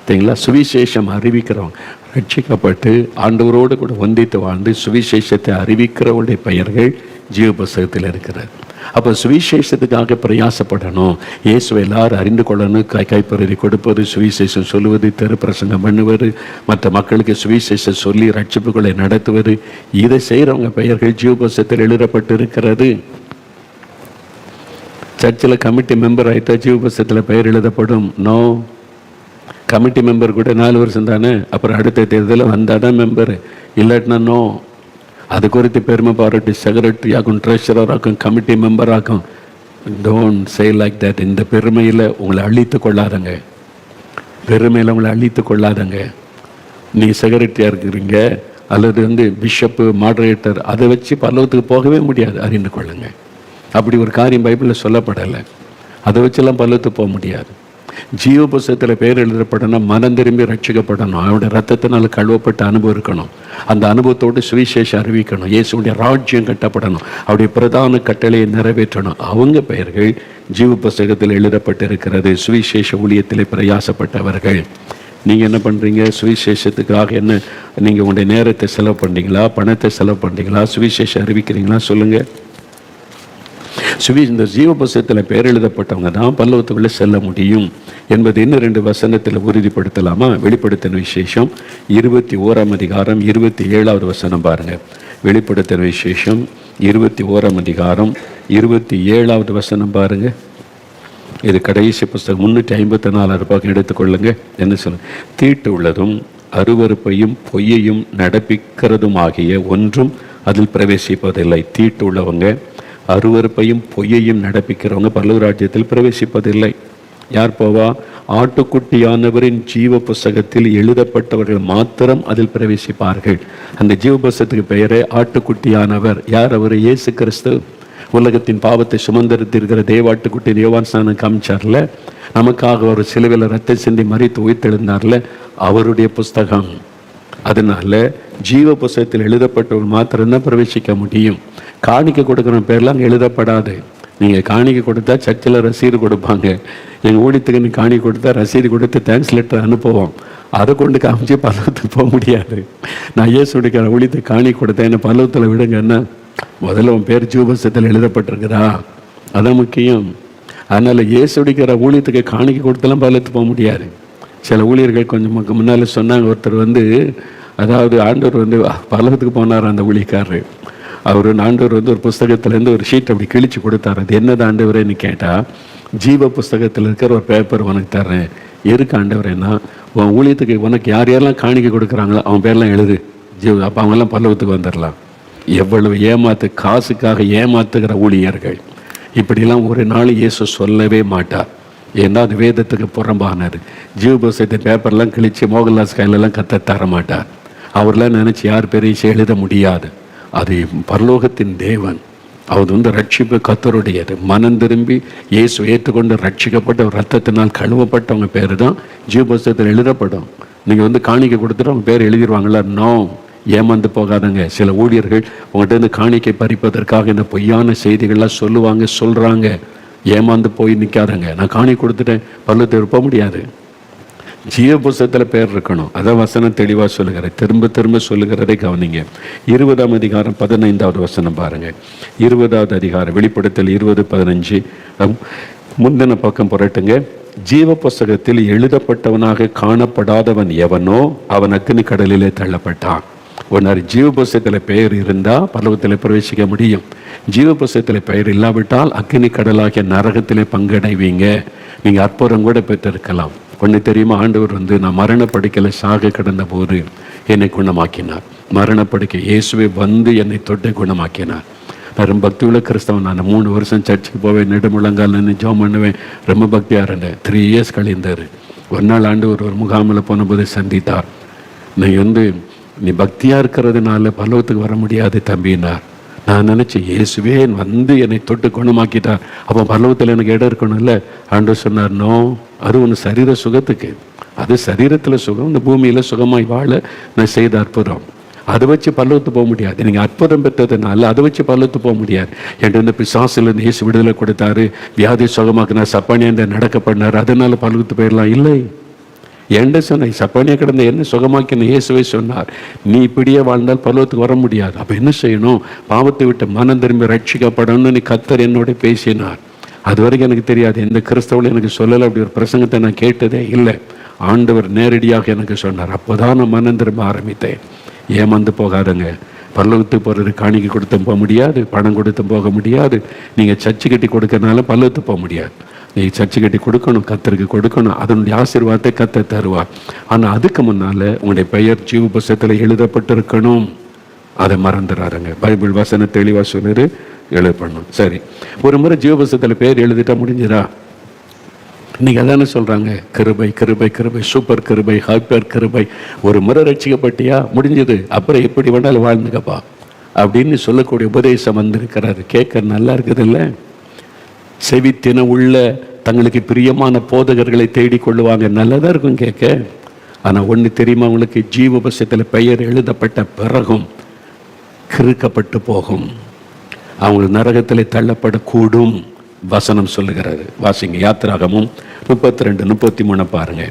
சரிங்களா? சுவிசேஷம் அறிவிக்கிறவங்க, ரட்சிக்கப்பட்டு ஆண்டவரோடு கூட ஒந்தித்து வாழ்ந்து சுவிசேஷத்தை அறிவிக்கிறவருடைய பெயர்கள் ஜீவ புஸ்தகத்தில் இருக்கிறது. அப்போ சுவிசேஷத்துக்காக பிரயாசப்படணும். இயேசுவை எல்லாரும் அறிந்து கொள்ளணும். கைப்பறி கொடுப்பது, சுவிசேஷம் சொல்லுவது, தெரு பிரசங்கம் பண்ணுவது, மற்ற மக்களுக்கு சுவிசேஷம் சொல்லி ரட்சிப்புகளை நடத்துவது, இதை செய்கிறவங்க பெயர்கள் ஜீவ புஸ்தகத்தில் எழுதப்பட்டு இருக்கிறது. சர்ச்சில் கமிட்டி மெம்பர் ஆகிட்டா ஜீவ புஸ்தகத்தில் பெயர் எழுதப்படும்? நோ. கமிட்டி மெம்பர் கூட 4 வருஷம் தானே, அப்புறம் அடுத்த தேர்தலில் வந்தால் தான் மெம்பரு, இல்லாட்டினா நோ. அது குறித்து பெருமை பாராட்டி செக்ரட்டரி ஆகும், ட்ரெஷரர் ஆகும், கமிட்டி மெம்பர் ஆகும். Don't say like that. இந்த பெருமையில் உங்களை அழித்து கொள்ளாதங்க. பெருமையில் உங்களை அழித்து கொள்ளாதங்க. நீ செக்ரட்டரியாக இருக்கிறீங்க அல்லது பிஷப்பு, மாடரேட்டர், அதை வச்சு பரலோகத்துக்கு போகவே முடியாது, அறிந்து கொள்ளுங்க. அப்படி ஒரு காரியம் பைபிளில் சொல்லப்படலை. அதை வச்செல்லாம் பரலோகத்துக்கு போக முடியாது. ஜீவ புஸ்தகத்தில் பேர் எழுதப்படணும், மனம் திரும்பி ரட்சிக்கப்படணும், அவருடைய ரத்தத்தினால் கழுவப்பட்ட அனுபவம் இருக்கணும், அந்த அனுபவத்தோடு சுவிசேஷம் அறிவிக்கணும், இயேசுடைய ராஜ்யம் கட்டப்படணும், அவருடைய பிரதான கட்டளையை நிறைவேற்றணும். அவங்க பெயர்கள் ஜீவ புஸ்தகத்தில் எழுதப்பட்டிருக்கிறது. சுவிசேஷ ஊழியத்திலே பிரயாசப்பட்டவர்கள். நீங்கள் என்ன பண்ணுறீங்க? சுவிசேஷத்துக்காக என்ன நீங்கள் உங்களுடைய நேரத்தை செலவு பண்ணுறீங்களா? பணத்தை செலவு பண்ணுறீங்களா? சுவிசேஷம் அறிவிக்கிறீங்களா? சொல்லுங்கள். இந்த ஜீவ புஸ்தகத்தில் பேர் எழுதப்பட்டவங்க தான் பரலோகத்துக்குள்ளே செல்ல முடியும் என்பது இன்னும் 2 வசனத்தில் உறுதிப்படுத்தலாமா? வெளிப்படுத்தின விசேஷம் 21ஆம் அதிகாரம் 27வது வசனம் பாருங்க. வெளிப்படுத்தின விசேஷம் 21ஆம் அதிகாரம் 27வது வசனம் பாருங்க. இது கடைசி புஸ்தகம், 354 பக்கம் எடுத்துக்கொள்ளுங்க. என்ன சொல்லுங்க? தீட்டு உள்ளதும் அருவருப்பையும் பொய்யையும் நடப்பிக்கிறதும் ஆகிய ஒன்றும் அதில் பிரவேசிப்பதில்லை. தீட்டு உள்ளவங்க, அருவருப்பையும் பொய்யையும் நடப்பிக்கிறவங்க பரலோக ராஜ்யத்தில் பிரவேசிப்பதில்லை. யார் போவா? ஆட்டுக்குட்டியானவரின் ஜீவ புஸ்தகத்தில் எழுதப்பட்டவர்கள் மாத்திரம் அதில் பிரவேசிப்பார்கள். அந்த ஜீவ புஸ்தகத்துக்கு பெயரே ஆட்டுக்குட்டியானவர். யார் அவர்? இயேசு கிறிஸ்து. உலகத்தின் பாவத்தை சுமந்திருத்திருக்கிற தேவாட்டுக்குட்டி யோவான் ஸ்நானம் காமிச்சார்ல, நமக்காக ஒரு சிலுவையில் ரத்தம் சிந்தி மரித்து உயிர்த்தெழுந்தார்ல, அவருடைய புஸ்தகம். அதனால ஜீவ புஸ்தகத்தில் எழுதப்பட்டவர்கள் மாத்திரம்தான் பிரவேசிக்க முடியும். காணிக்கை கொடுக்குற பேர்லாம் அங்கே எழுதப்படாது. நீங்கள் காணிக்கை கொடுத்தா சர்ச்சில் ரசீது கொடுப்பாங்க. எங்கள் ஊழியத்துக்கு நீ காணிக்கை கொடுத்தா ரசீது கொடுத்து தேங்க்ஸ் லெட்டர் அனுப்புவோம். அதை கொண்டு காமிச்சு பல்லவத்துக்கு போக முடியாது. நான் இயேசுடைய ஊழியத்துக்கு காணிக்கை கொடுத்தேன், என்ன பல்லவத்தில் விடுங்கன்னா, முதல்ல உன் பேர் ஜீவ புஸ்தகத்தில் எழுதப்பட்டிருக்குதா? அதான் முக்கியம். அதனால இயேசுடிக்கிற ஊழியத்துக்கு காணிக்கை கொடுத்தெல்லாம் பரலோகத்துக்கு போக முடியாது. சில ஊழியர்கள் கொஞ்சம் முன்னால் சொன்னாங்க, ஒருத்தர் அதாவது ஆண்டவர் பரலோகத்துக்கு போனார். அந்த ஊழியக்காரர் ஆண்டவர் ஒரு புஸ்தகத்திலேருந்து ஒரு ஷீட் அப்படி கிழிச்சு கொடுத்தாரு. அது என்னது ஆண்டவரேன்னு கேட்டால், ஜீவ புஸ்தகத்தில் இருக்கிற ஒரு பேப்பர் உனக்கு தர்றேன். எதுக்கு ஆண்டவரேன்னா, உன் ஊழியத்துக்கு உனக்கு யார் யாரெல்லாம் காணிக்கை கொடுக்குறாங்களோ அவன் பேர்லாம் எழுது, அப்போ அவங்கெல்லாம் பரலோகத்துக்கு வந்துடலாம். எவ்வளவு காசுக்காக ஏமாத்துகிற ஊழியர்கள்! இப்படிலாம் ஒரு நாள் இயேசு சொல்லவே மாட்டார். ஏன்னா அது வேதத்துக்கு புறம்பானது. ஜீவ புஸ்தகத்தின் பேப்பர்லாம் கிழிச்சு மோகன்லாஸ் கையிலெல்லாம் கத்த தர மாட்டார். அவர்லாம் நினச்சி யார் பேரையும் எழுத முடியாது. அது பரலோகத்தின் தேவன். அவர் ரட்சிப்பு கர்த்தருடையது. மனம் திரும்பி இயேசு ஏற்றுக்கொண்டு ரட்சிக்கப்பட்ட ரத்தத்தினால் கழுவப்பட்டவங்க பேர் தான் ஜீவ புஸ்தகத்தில் எழுதப்படும். நீங்கள் காணிக்கை கொடுத்துட்டு அவங்க பேர் எழுதிடுவாங்களா? நோ, ஏமாந்து போகாதங்க. சில ஊழியர்கள் உங்கள்கிட்ட காணிக்கை பறிப்பதற்காக இந்த பொய்யான செய்திகள்லாம் சொல்கிறாங்க. ஏமாந்து போய் நிற்காதங்க. நான் காணிக்கை கொடுத்துட்டேன், பரலோகத்துக்கு போக முடியாது. ஜீவ புஸ்தகத்தில் பேர் இருக்கணும். அதான் வசனம் தெளிவாக சொல்லுகிறேன். திரும்ப திரும்ப சொல்லுகிறதை கவனிங்க. 20ஆம் அதிகாரம் 15வது வசனம் பாருங்க. 20வது அதிகாரம் வெளிப்படுத்தல் 20:15. முந்தின பக்கம் புரட்டுங்க. ஜீவ புஸ்தகத்தில் எழுதப்பட்டவனாக காணப்படாதவன் எவனோ அவன் அக்கினி கடலிலே தள்ளப்பட்டான். ஒன்றார் ஜீவ புஸ்தகத்தில் பெயர் இருந்தால் பரலோகத்தில் பிரவேசிக்க முடியும். ஜீவ புஸ்தகத்தில் பெயர் இல்லாவிட்டால் அக்கினி கடலாகிய நரகத்திலே பங்கடைவீங்க. நீங்கள் அற்புதம் கூட பெற்றிருக்கலாம். ஒன்று தெரியுமா? ஆண்டவர் நான் மரணப்படுக்கையில் சாக கிடந்த போது என்னை குணமாக்கினார். மரணப்படுக்கை இயேசுவை என்னை தொட்டு குணமாக்கினார். நான் ரொம்ப பக்தி உள்ள கிறிஸ்தவன். நான் 3 வருஷம் சர்ச்சுக்கு போவேன், நெடுமுழங்கால் நின்று ஜெபம் பண்ணுவேன், ரொம்ப பக்தியாக இருந்தேன். 3 இயர்ஸ் கழிந்தார். ஒரு நாள் ஆண்டவர் ஒரு முகாமில் போனபோது சந்தித்தார். நீ பக்தியாக இருக்கிறதுனால பரலோகத்துக்கு வர முடியாது தம்பினார். நான் நினச்சேன், இயேசுவே என்னை தொட்டு குணமாக்கிட்டார், அப்போ பரலோகத்தில் எனக்கு இடம் இருக்கணும்ல. ஆண்டவர் சொன்னார், நோ, அது ஒன்று சரீர சுகத்துக்கு. அது சரீரத்தில் சுகம், இந்த பூமியில் சுகமாய் வாழ நான் செய்த அற்புதம். அதை வச்சு பரலோகத்து போக முடியாது. நீங்கள் அற்புதம் பெற்றதுனால அதை வச்சு பரலோகத்து போக முடியாது. என்கிட்ட பிசாசிலிருந்து இயேசு விடுதலை கொடுத்தாரு, வியாதி சுகமாக்குனார், சப்பானியா நடக்க பண்ணார், அதனால பரலோகத்து போயிடலாம். இல்லை, என்கிட்ட சொன்ன சப்பானியா கிடந்த என்ன சுகமாக்கின இயேசுவை சொன்னார், நீ இப்படியே வாழ்ந்தால் பரலோகத்துக்கு வர முடியாது. அப்போ என்ன செய்யணும்? பாவத்தை விட்டு மனம் திரும்பி ரட்சிக்கப்படணும்னு நீ கர்த்தர் என்னோட பேசினார். அது வரைக்கும் எனக்கு தெரியாது. எந்த கிறிஸ்தவளும் எனக்கு சொல்லலை. அப்படி ஒரு பிரசங்கத்தை நான் கேட்டதே இல்லை. ஆண்டவர் நேரடியாக எனக்கு சொன்னார். அப்போதான் நான் மனம் திரும்ப ஆரம்பித்தேன். ஏமாந்து போகாதங்க. பரலோகத்துக்கு போகிறது காணிக்கை கொடுத்தும் போக முடியாது, பணம் கொடுத்தும் போக முடியாது. நீங்கள் சர்ச்சு கட்டி கொடுக்கறனால பரலோகத்துக்கு போக முடியாது. நீங்கள் சர்ச்சு கட்டி கொடுக்கணும், கர்த்தருக்கு கொடுக்கணும். அதனுடைய ஆசீர்வாதத்தை கர்த்தர் தருவார். ஆனால் அதுக்கு முன்னால் உங்களுடைய பெயர் ஜீவ புஸ்தகத்தில் எழுதப்பட்டிருக்கணும். அதை மறந்துடாருங்க. பைபிள் வசனம் தெளிவாக சொன்னாரு, எழுதப்படணும். சரி, ஒரு முறை ஜீவ புஸ்தகத்தில் பேர் எழுதிட்டா முடிஞ்சுதா? இன்னைக்கு அதானே சொல்கிறாங்க, கிருபை கிருபை கிருபை, சூப்பர் கிருபை, ஹைப்பர் கிருபை. ஒரு முறை ரட்சிக்கப்பட்டியா முடிஞ்சது, அப்புறம் எப்படி வேணாலும் வாழ்ந்துக்கப்பா அப்படின்னு சொல்லக்கூடிய உபதேசம் வந்திருக்கிறாரு. கேட்க நல்லா இருக்குது இல்லை? செவித்தின உள்ள தங்களுக்கு பிரியமான போதகர்களை தேடிக்கொள்ளுவாங்க. நல்லதாக இருக்கும் கேட்க. ஆனால் ஒன்று தெரியுமா உங்களுக்கு? ஜீவ புஸ்தகத்தில் பெயர் எழுதப்பட்ட பிறகும் கிறுக்கப்பட்டு போகும். அவங்களுக்கு நரகத்தில் தள்ளப்படக்கூடும் வசனம் சொல்லுகிறது. வாசிங்க. யாத்திராகமும் 32:33 பாருங்க.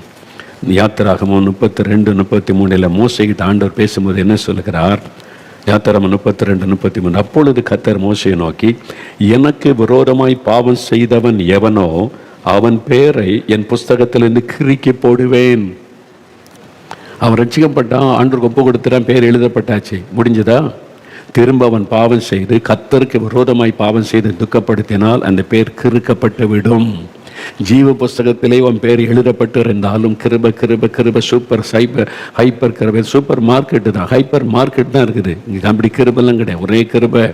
யாத்திராகமும் 32:33 மோசைகிட்ட ஆண்டவர் பேசும்போது என்ன சொல்லுகிறார்? யாத்திராகமம் 32:33. அப்பொழுது கர்த்தர் மோசையை நோக்கி, எனக்கு விரோதமாய் பாவம் செய்தவன் எவனோ அவன் பேரை என் புஸ்தகத்திலிருந்து கிறுக்கி போடுவேன். அவன் ரட்சிக்கப்பட்டான், ஆண்டவருக்கு ஒப்பு கொடுத்துட்டான், பேர் எழுதப்பட்டாச்சு, முடிஞ்சதா? திரும்ப அவன் பாவம் செய்து கர்த்தருக்கு விரோதமாய் பாவம் செய்து துக்கப்படுத்தினால் அந்த பேர் கிறுக்கப்பட்டு விடும். ஜீவ புஸ்தகத்திலே அவன் பேர் எழுதப்பட்டு இருந்தாலும் கிருப கிருப கிருப, சூப்பர் ஹைப்பர் கிருபை. சூப்பர் மார்க்கெட்டு தான், ஹைப்பர் மார்க்கெட் தான் இருக்குது. இங்கே அப்படி கிருபெல்லாம் கிடையாது, ஒரே கிருபை.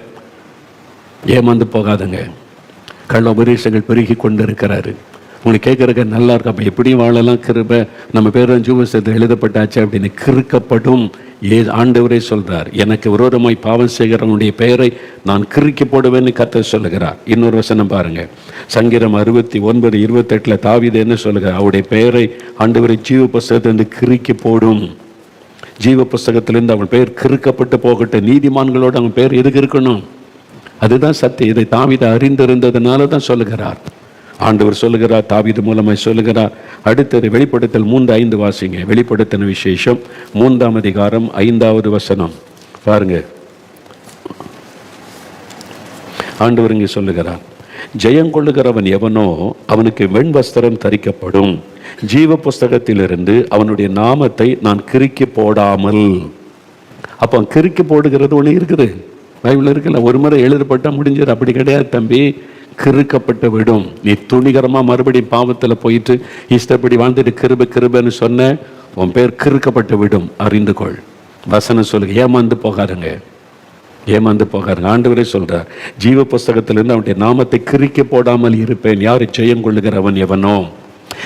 ஏமாந்து போகாதுங்க. கள்ள உபதேசங்கள் பெருகி கொண்டு இருக்கிறாரு. உங்களுக்கு கேட்கறக்க நல்லா இருக்கு. அப்போ எப்படியும் வாழலாம், கிருபை, நம்ம பேர் தான் ஜீவ புஸ்தகத்தில் எழுதப்பட்டாச்சு அப்படின்னு கிறுக்கப்படும். ஆண்டவரே சொல்றார், எனக்கு விரோதமாய் பாவம் செய்கிறவனுடைய பெயரை நான் கிறுக்கி போடுவேன்னு கர்த்தர் சொல்லுகிறார். இன்னொரு வசனம் பாருங்க. சங்கீதம் 69:28 தாவீது என்ன சொல்லுகிறார்? அவருடைய பெயரை ஆண்டவரை ஜீவ புஸ்தகத்திலிருந்து கிறுக்கி போடும். ஜீவ புஸ்தகத்திலிருந்து அவன் பெயர் கிறுக்கப்பட்டு போகட்டும். நீதிமான்களோடு அவன் பெயர் எதுக்கு இருக்கணும்? அதுதான் சத்தியம். இதை தாவீது அறிந்திருந்ததுனால தான் சொல்லுகிறார். ஆண்டவர் சொல்லுகிறார், தாவீது மூலமாய் சொல்லுகிறார். அடுத்தது வெளிப்படுத்தல் 3:5 வாசிங்க. வெளிப்படுத்தின விசேஷம் 3ஆம் அதிகாரம் 5வது வசனம் பாருங்க. ஆண்டவர் இங்கே சொல்லுகிறார், ஜெயங்கொள்ளுகிறவன் எவனோ அவனுக்கு வெண்வஸ்திரம் தரிக்கப்படும், ஜீவ புஸ்தகத்திலிருந்து அவனுடைய நாமத்தை நான் கிறுக்கி போடாமல். அப்போ கிறுக்கி போடுகிறது ஒன்று இருக்குது, பைபிள் இருக்குல்ல. ஒரு முறை எழுதப்பட்டா முடிஞ்சது, அப்படி கிடையாது தம்பி. கிறுக்கப்பட்டு விடும். நீ துணிகரமாக மறுபடியும் பாவத்தில் போயிட்டு இஷ்டப்படி வாழ்ந்துட்டு கிருபன்னு சொன்ன உன் பேர் கிறுக்கப்பட்டு விடும், அறிந்து கொள். வசனம் சொல்லுங்க, ஏமாந்து போகாருங்க. ஆண்டவரே சொல்றார், ஜீவ புஸ்தகத்திலிருந்து அவனுடைய நாமத்தை கிறுக்கி போடாமல் இருப்பேன். யாரு? ஜெயம் கொள்ளுகிறவன் எவனோ.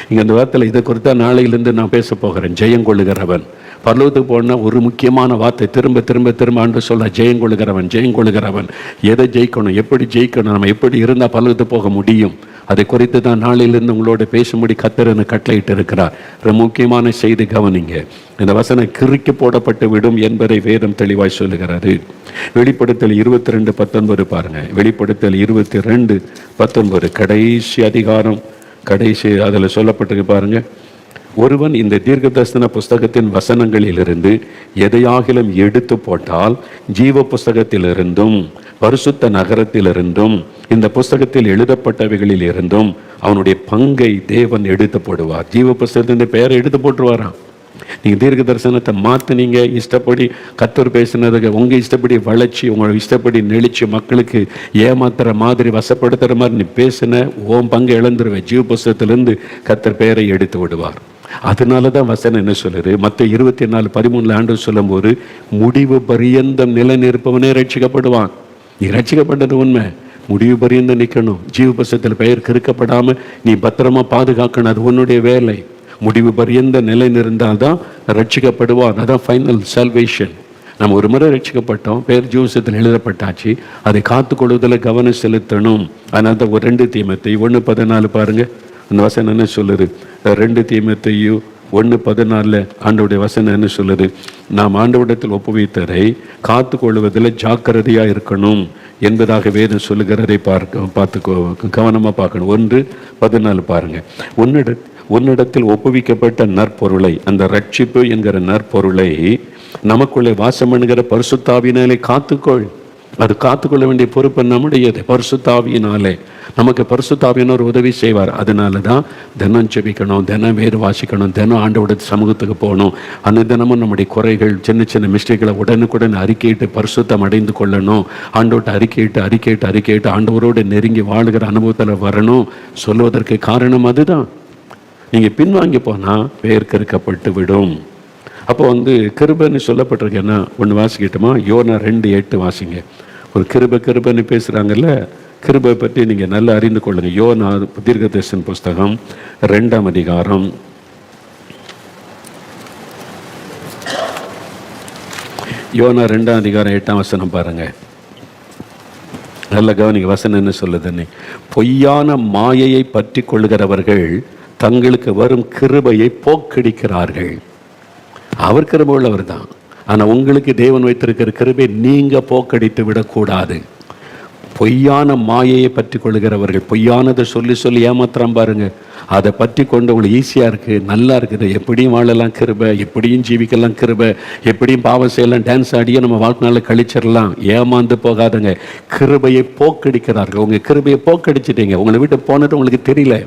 இங்க அந்த வார்த்தையில் இதை குறித்தா நாளையிலிருந்து நான் பேச போகிறேன். ஜெயங்கொள்ளுகிறவன். பரலோகத்துக்கு போனால் ஒரு முக்கியமான வார்த்தை திரும்ப திரும்ப திரும்ப ஆண்டு சொல்ல, ஜெயங்கொள்ளுகிறவன். எதை ஜெயிக்கணும், எப்படி ஜெயிக்கணும், நம்ம எப்படி இருந்தால் பரலோகத்துக்கு போக முடியும், அதை குறித்து தான் நாளையிலிருந்து உங்களோட பேசும்படி கர்த்தர் கட்டளையிட்டு இருக்கிறார். ரொம்ப முக்கியமான செய்தி கவனிங்க. இந்த வசனம் கிறுக்கி போடப்பட்டு விடும் என்பதை வேதம் தெளிவாய் சொல்லுகிறது. வெளிப்படுத்தல் 22:19 பாருங்க. வெளிப்படுத்தல் 22:19 கடைசி அதிகாரம், கடைசி அதில் சொல்லப்பட்டிருக்கு பாருங்க. ஒருவன் இந்த தீர்க்கதரிசன புஸ்தகத்தின் வசனங்களிலிருந்து எதையாகிலும் எடுத்து போட்டால் ஜீவ புஸ்தகத்திலிருந்தும் பரிசுத்த நகரத்திலிருந்தும் இந்த புஸ்தகத்தில் எழுதப்பட்டவைகளில் இருந்தும் அவனுடைய பங்கை தேவன் எடுத்து போடுவார். ஜீவ புஸ்தகத்தின் பெயரை எடுத்து போட்டுருவாராம். நீங்கள் தீர்க்க தரிசனத்தை மாற்றினீங்க, இஷ்டப்படி கர்த்தர் பேசினதுக்கு உங்கள் இஷ்டப்படி வளர்ச்சி, உங்களோட இஷ்டப்படி நெளிச்சு மக்களுக்கு ஏமாத்துற மாதிரி வசப்படுத்துகிற மாதிரி நீ பேசின, ஓம் பங்கு இழந்துருவேன். ஜீவ புஸ்தகத்திலிருந்து கர்த்தர் பெயரை எடுத்து விடுவார். அதனால தான் வசனம் என்ன சொல்லுது, மத்தேயு 24:13 ஆண்டவர் சொல்லும் போது, முடிவு பரியந்தம் நிலை நிற்பவனே ரட்சிக்கப்படுவான். நீ ரட்சிக்கப்பட்டது உண்மை, முடிவு பரியந்தம் நிற்கணும். ஜீவ புஸ்தகத்தில் பெயர் கிறுக்கப்படாமல் நீ பத்திரமா பாதுகாக்கணும், அது உன்னுடைய வேலை. முடிவு பரியந்த நிலை நிறந்தால்தான் ரட்சிக்கப்படுவான். அதான் ஃபைனல் சால்வேஷன். நம்ம ஒரு முறை ரட்சிக்கப்பட்டோம், பேர் ஜீவசத்தில் எழுதப்பட்டாச்சு, அதை காத்துக்கொள்வதில் கவனம் செலுத்தணும். அதனால தான் 2 தீமோத்தேயு 1:14 பாருங்க. அந்த வசனம் என்ன சொல்லுது? 2 தீமோத்தேயு 1:14 ஆண்டவருடைய வசனம் என்ன சொல்லுது? நாம் ஆண்டவரிடத்தில் ஒப்புவித்தரை காத்து கொள்வதில் ஜாக்கிரதையாக இருக்கணும் என்பதாக வேதம் சொல்லுகிறதை பார்த்து கவனமாக பார்க்கணும். 1:14 பாருங்க. உன்னிடத்தில் ஒப்புவிக்கப்பட்ட நற்பொருளை, அந்த ரட்சிப்பு என்கிற நற்பொருளை நமக்குள்ளே வாசம் பண்ணுகிற பரிசுத்தாவினாலே காத்துக்கொள். அது காத்துக்கொள்ள வேண்டிய பொறுப்பு நம்முடையது. பரிசுத்தாவியினாலே நமக்கு பரிசுத்தாவியினர் உதவி செய்வார். அதனால தான் தினம் ஜெபிக்கணும், தினம் வேறு வாசிக்கணும், தினம் ஆண்டோட சமூகத்துக்கு போகணும். அந்த தினமும் நம்முடைய குறைகள், சின்ன சின்ன மிஸ்டேக்களை உடனுக்குடன் அறிக்கையிட்டு பரிசுத்தம் அடைந்து கொள்ளணும். ஆண்டோட்ட அறிக்கையிட்டு ஆண்டவரோடு நெருங்கி வாழுகிற அனுபவத்தில் வரணும் சொல்வதற்கு காரணம் அதுதான். நீங்கள் பின்வாங்கி போனால் வேர் கறுக்கப்பட்டு விடும். அப்போ கிருபைன்னு சொல்லப்பட்டிருக்கேன்னா ஒன்று வாசிக்கிட்டோமா? யோனா 2:8 வாசிங்க. ஒரு கிருபைன்னு பேசுகிறாங்கல்ல, கிருபை பற்றி நீங்கள் நல்லா அறிந்து கொள்ளுங்க. யோனா தீர்க்கதரிசன புஸ்தகம் 2ஆம் அதிகாரம், யோனா 2ஆம் அதிகாரம் 8ஆம் வசனம் பாருங்க. நல்ல கவனிங்க, வசனம் என்ன சொல்லுதுன்னு. பொய்யான மாயையை பற்றி கொள்கிறவர்கள் தங்களுக்கு வரும் கிருபையை போக்கடிக்கிறார்கள். அவர் கிருபை உள்ளவர் தான், ஆனால் உங்களுக்கு தேவன் வைத்திருக்கிற கிருபை நீங்கள் போக்கடித்து விடக்கூடாது. பொய்யான மாயையை பற்றி கொள்கிறவர்கள், பொய்யானதை சொல்லி ஏமாத்திரம் பாருங்க. அதை பற்றி கொண்டு உங்களுக்கு ஈஸியாக இருக்குது, நல்லா இருக்குது, எப்படியும் வாழலாம் கிருபை, எப்படியும் ஜீவிக்கலாம் கிருபை, எப்படியும் பாவம் செய்யலாம், டான்ஸ் ஆடியே நம்ம வாழ்க்கைனால கழிச்சிடலாம். ஏமாந்து போகாதுங்க. கிருபையை போக்கடிக்கிறார்கள். உங்கள் கிருபையை போக்கடிச்சிட்டீங்க, உங்களை விட்டு போனது உங்களுக்கு தெரியல.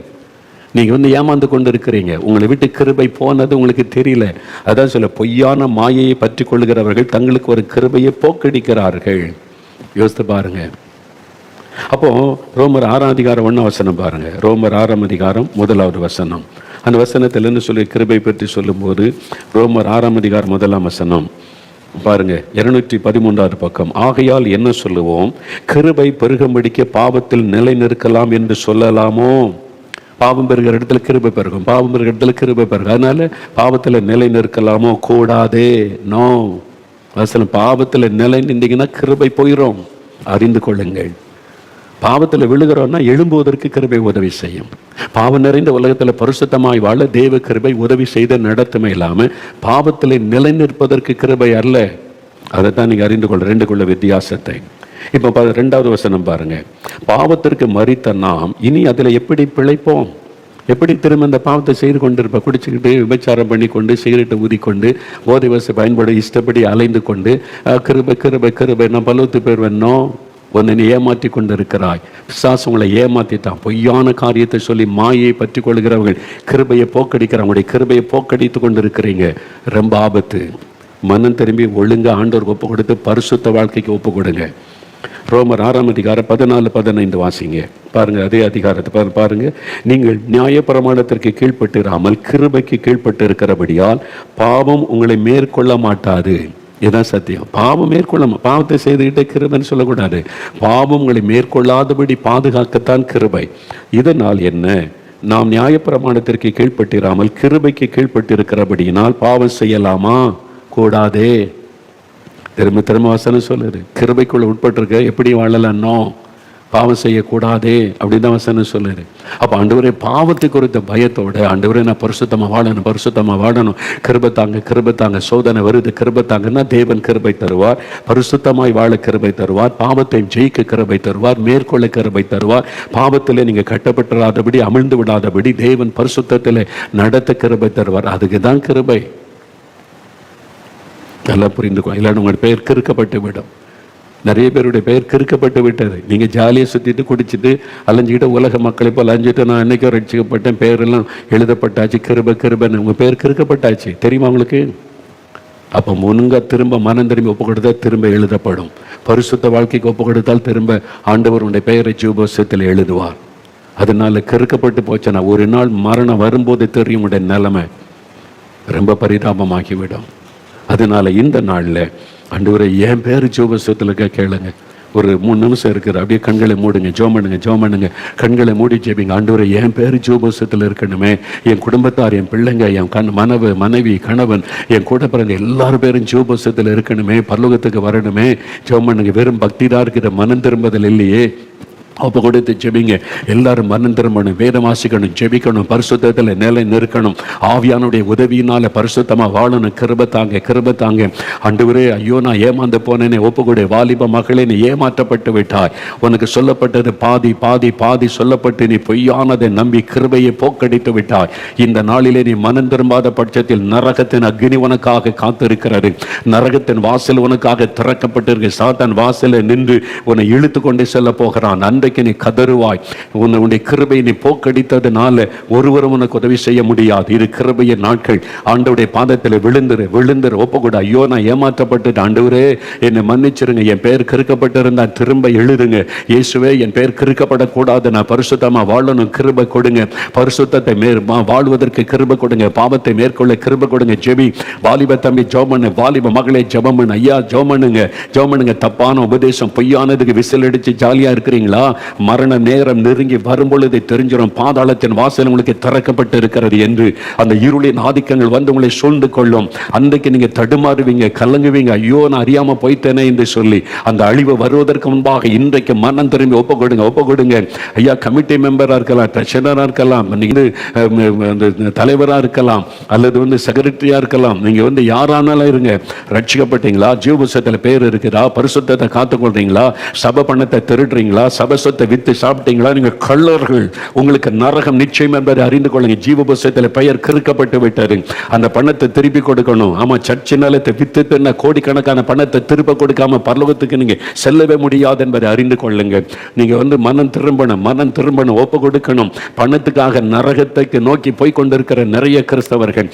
நீங்கள் ஏமாந்து கொண்டு இருக்கிறீங்க, உங்களை விட்டு கிருபை போனது உங்களுக்கு தெரியல. அதான் சொல்ல, பொய்யான மாயையை பற்றி கொள்கிறவர்கள் தங்களுக்கு ஒரு கிருபையை போக்கடிக்கிறார்கள். யோசித்து பாருங்க. அப்போ ரோமர் 6ஆம் அதிகாரம் 1ஆம் வசனம் பாருங்க. ரோமர் 6ஆம் அதிகாரம் 1வது வசனம். அந்த வசனத்தில் என்ன சொல்லி கிருபை பற்றி சொல்லும்போது, ரோமர் 6ஆம் அதிகாரம் 1ஆம் வசனம் பாருங்க, 213வது பக்கம். ஆகையால் என்ன சொல்லுவோம்? கிருபை பெருகும்படிக்கு பாவத்தில் நிலை நிற்கலாம் என்று சொல்லலாமோ? பாவம் பெறுகிற இடத்துல கிருபை பெருகும், பாவம் பெறுகிற இடத்துல கிருபை பெருகும். அதனால பாவத்தில் நிலை நிற்கலாமோ? கூடாதே. நோ. வசனம், பாவத்தில் நிலை நின்றீங்கன்னா கிருபை போயிடும், அறிந்து கொள்ளுங்கள். பாவத்தில் விழுகிறோன்னா எழும்புவதற்கு கிருபை உதவி செய்யும். பாவம் நிறைந்த உலகத்தில் பரிசுத்தமாய் வாழ தேவ கிருபை உதவி செய்த நடத்துமே இல்லாமல் பாவத்தில் நிலை நிற்பதற்கு கிருபை அல்ல. அதைத்தான் நீங்கள் அறிந்து கொள்ள 2க்குள்ள வித்தியாசத்தை. இப்போ 2வது வசனம் பாருங்க. பாவத்திற்கு மரித்த நாம் இனி அதில் எப்படி பிழைப்போம்? எப்படி திரும்ப அந்த பாவத்தை செய்து கொண்டிருப்ப? குடிச்சுக்கிட்டு, விபச்சாரம் பண்ணி கொண்டு, சிகரெட்டை ஊதிக்கொண்டு, போதை வசதி பயன்பட இஷ்டப்படி அலைந்து கொண்டு கிருபை கிருபை கிருபை நான் பலவத்து பேர் வேணும். உன்னை நீ ஏமாற்றி கொண்டு இருக்கிறாய். பிசாசு உங்களை ஏமாத்திட்டான். பொய்யான காரியத்தை சொல்லி மாயை பற்றி கொள்கிறவர்கள் கிருபையை போக்கடிக்கிறவங்களுடைய கிருபையை போக்கடித்து கொண்டு இருக்கிறீங்க. ரொம்ப ஆபத்து. மனம் திரும்பி ஒழுங்காக ஆண்டவருக்கு ஒப்பு கொடுத்து பரிசுத்த வாழ்க்கைக்கு ஒப்பு கொடுங்க. ரோமர் 6 அதிகாரம் 14-15 வாசிங்க. பாருங்க, அதே அதிகாரத்தை பாருங்க. நீங்கள் நியாயப்பிரமாணத்திற்கு கீழ்ப்பட்டிராமல் கிருபைக்கு கீழ்ப்பட்டு இருக்கிறபடியால் பாவம் உங்களை மேற்கொள்ள மாட்டாது. இதுதான் சத்தியம். பாவம் பாவத்தை செய்துகிட்டே கிருபைன்னு சொல்லக்கூடாது. பாவம் உங்களை மேற்கொள்ளாதபடி பாதுகாக்கத்தான் கிருபை. இதனால் என்ன? நாம் நியாயப்பிரமாணத்திற்கு கீழ்ப்பட்டிராமல் கிருபைக்கு கீழ்ப்பட்டு இருக்கிறபடியினால் பாவம் செய்யலாமா? கூடாதே. திரும்ப வசனம் சொல்லுது. கிருபைக்குள்ள உட்பட்டிருக்க எப்படி வாழலான்னோ பாவம் செய்யக்கூடாதே அப்படின்னு தான் வசனம் சொல்லுது. அப்போ ஆண்டவரே, பாவத்தை குறித்த பயத்தோட ஆண்டவரே நான் பரிசுத்தமாக வாழணும், கிருபை தாங்க, சோதனை வருது, கிருபை தாங்கன்னா தேவன் கிருபை தருவார், பரிசுத்தமாய் வாழ கிருபை தருவார், பாவத்தை ஜெயிக்க கிருபை தருவார், மேற்கொள்ள கிருபை தருவார், பாவத்தில் நீங்கள் கட்டப்பட்டுறாதபடி அமிழ்ந்து விடாதபடி தேவன் பரிசுத்தத்தில் நடத்த கிருபை தருவார். அதுக்கு தான் கிருபை. நல்லா புரிந்துக்கோ. இல்லைன்னு உங்கள் பெயர் கிறுக்கப்பட்டு விடும். நிறைய பேருடைய பெயர் கிறுக்கப்பட்டு விட்டது. நீங்கள் ஜாலியாக சுற்றிட்டு குடிச்சிட்டு அலைஞ்சிக்கிட்டு உலக மக்களை போல் அலைஞ்சிட்டு நான் என்னைக்கோ ரட்சிக்கப்பட்டேன், பெயரெல்லாம் எழுதப்பட்டாச்சு, கிருபன்னு உங்கள் பெயர் கிறுக்கப்பட்டாச்சு. தெரியுமா உங்களுக்கு? அப்போ முன்னுங்க திரும்ப மனம் திரும்பி ஒப்பு கொடுத்தால் திரும்ப எழுதப்படும். பரிசுத்த வாழ்க்கைக்கு ஒப்பு கொடுத்தால் திரும்ப ஆண்டவர் உடைய பெயரை ஜீவபுஸ்தகத்தில் எழுதுவார். அதனால கிறுக்கப்பட்டு போச்சுன்னா ஒரு நாள் மரணம் வரும்போது தெரியும் உடைய நிலைமை ரொம்ப பரிதாபமாகிவிடும். அதனால இந்த நாளில் ஆண்டவரே என் பேர் ஜீவபுஸ்தகத்தில் கேளுங்க. ஒரு 3 நிமிஷம் இருக்குது. அப்படியே கண்களை மூடுங்க, ஜெபம் பண்ணுங்க. கண்களை மூடி ஜெபிங்க. ஆண்டவரே, என் பேர் ஜீவபுஸ்தகத்தில் இருக்கணுமே, என் குடும்பத்தார், என் பிள்ளைங்க, என் மனைவி, கணவன், என் கூட பிறந்த எல்லாரும் பேரும் ஜீவபுஸ்தகத்தில் இருக்கணுமே, பரலோகத்துக்கு வரணுமே. ஜெபம் பண்ணுங்க. வெறும் பக்தி தான் இருக்கிற, மனம் திரும்புதல் இல்லையே. ஒப்பு கொடுத்து ஜெபிங்க. எல்லாரும் மனம் திரும்பணும், வேதம் வாசிக்கணும், ஜெபிக்கணும், பரிசுத்தத்தில் நிலை நிற்கணும், ஆவியானுடைய உதவியினால பாவமாக வாழணும். கிருபை தாங்க. ஆண்டவரே, ஐயோ நான் ஏமாந்து போனேனே. ஒப்பு கொடு. வாலிப மகளே, நீ ஏமாற்றப்பட்டு விட்டாய். உனக்கு சொல்லப்பட்டது பாதி சொல்லப்பட்டு நீ பொய்யானதை நம்பி கிருபையை போக்கடித்து விட்டாய். இந்த நாளிலே நீ மனம் திரும்பாத பட்சத்தில் நரகத்தின் அக்னி உனக்காக காத்திருக்கிறது. நரகத்தின் வாசல் உனக்காக திறக்கப்பட்டிருக்கு. சாத்தான் வாசலில் நின்று உன்னை இழுத்து கொண்டு செல்ல போகிறான். அன்றைக்கு நீ கதறுவாய். உன்னுடைய கிருபையை நீ போக்கடித்ததுனால ஒருவரும் உனக்கு உதவி செய்ய முடியாது. இது கிருபையின் நாட்கள். ஆண்டவருடைய பாதத்தில் விழுந்துரு ஒப்புக்கூட. ஐயோ நான் ஏமாற்றப்பட்டு, ஆண்டவரே என்னை மன்னிச்சிருங்க, என் பெயர் கிறுக்கப்பட்டிருந்தா திரும்ப எழுதுங்க. இயேசுவே, என் பெயர் கிறுக்கப்படக்கூடாது, நான் பரிசுத்தமா வாழணும், கிருபை கொடுங்க. பரிசுத்தத்தை வாழ்வதற்கு கிருபை கொடுங்க. பாவத்தை மேற்கொள்ள கிருபை கொடுங்க. ஜெபி. வாலிப தம்பி ஜெபம் பண்ணு, வாலிப மகளே ஜெபம் பண்ணு. ஐயா ஜெபம் பண்ணுங்க. தப்பான உபதேசம், பொய்யானதுக்கு விசில் அடிச்சு ஜாலியா இருக்கிறீங்களா? மரண நேரம் நெருங்கி வரும்பொழுது தெரிஞ்சிடும், பாதாளத்தின் வாசல் உங்களுக்கு திறக்கப்பட்டு இருக்கிறது என்று. அந்த இருளின் ஆதிக்கங்கள் வந்து உங்களை சூழ்ந்து கொள்ளும். அன்றைக்கு நீங்க தடுமாறுவீங்க, கலங்குவீங்க. ஐயோ நான் அறியாம போய்த்தேனே என்று சொல்லி அந்த அழிவு வருவதற்கு முன்பாக இன்றைக்கு மனம் திரும்பி ஒப்பு கொடுங்க. ஐயா, கமிட்டி மெம்பரா இருக்கலாம், ட்ரெஷரரா இருக்கலாம், நீங்க தலைவரா இருக்கலாம், அல்லது செக்ரட்டரியா இருக்கலாம். நீங்க யாரானாலும் இருங்க. ரட்சிக்கப்பட்டீங்களா? ஜீவபுஸ்தகத்தில் பேர் இருக்குதா? பரிசுத்தத்தை காத்துக்கொள்றீங்களா? சபை பணத்தை திருடுறீங்களா? சபை சொத்தை வித்து சாப்பிட்டீங்களா? நீங்க கள்ளர்கள். உங்களுக்கு நரகம் நிச்சயம் என்பதை அறிந்து கொள்ளுங்க. ஜீவபுஸ்தகத்தில் பெயர் கிறுக்கப்பட்டு விட்டது. அந்த பணத்தை திருப்பி கொடுக்கணும். ஆமா, சர்ச்சை நிலத்தை வித்து தின்ன கோடிக்கணக்கான பணத்தை திருப்ப கொடுக்காம பரலோகத்துக்கு நீங்க செல்லவே முடியாது என்பதை அறிந்து கொள்ளுங்க. நீங்க மனம் திரும்பணும், ஒப்பு கொடுக்கணும். பணத்துக்காக நரகத்துக்கு நோக்கி போய் கொண்டிருக்கிற நிறைய கிறிஸ்தவர்கள்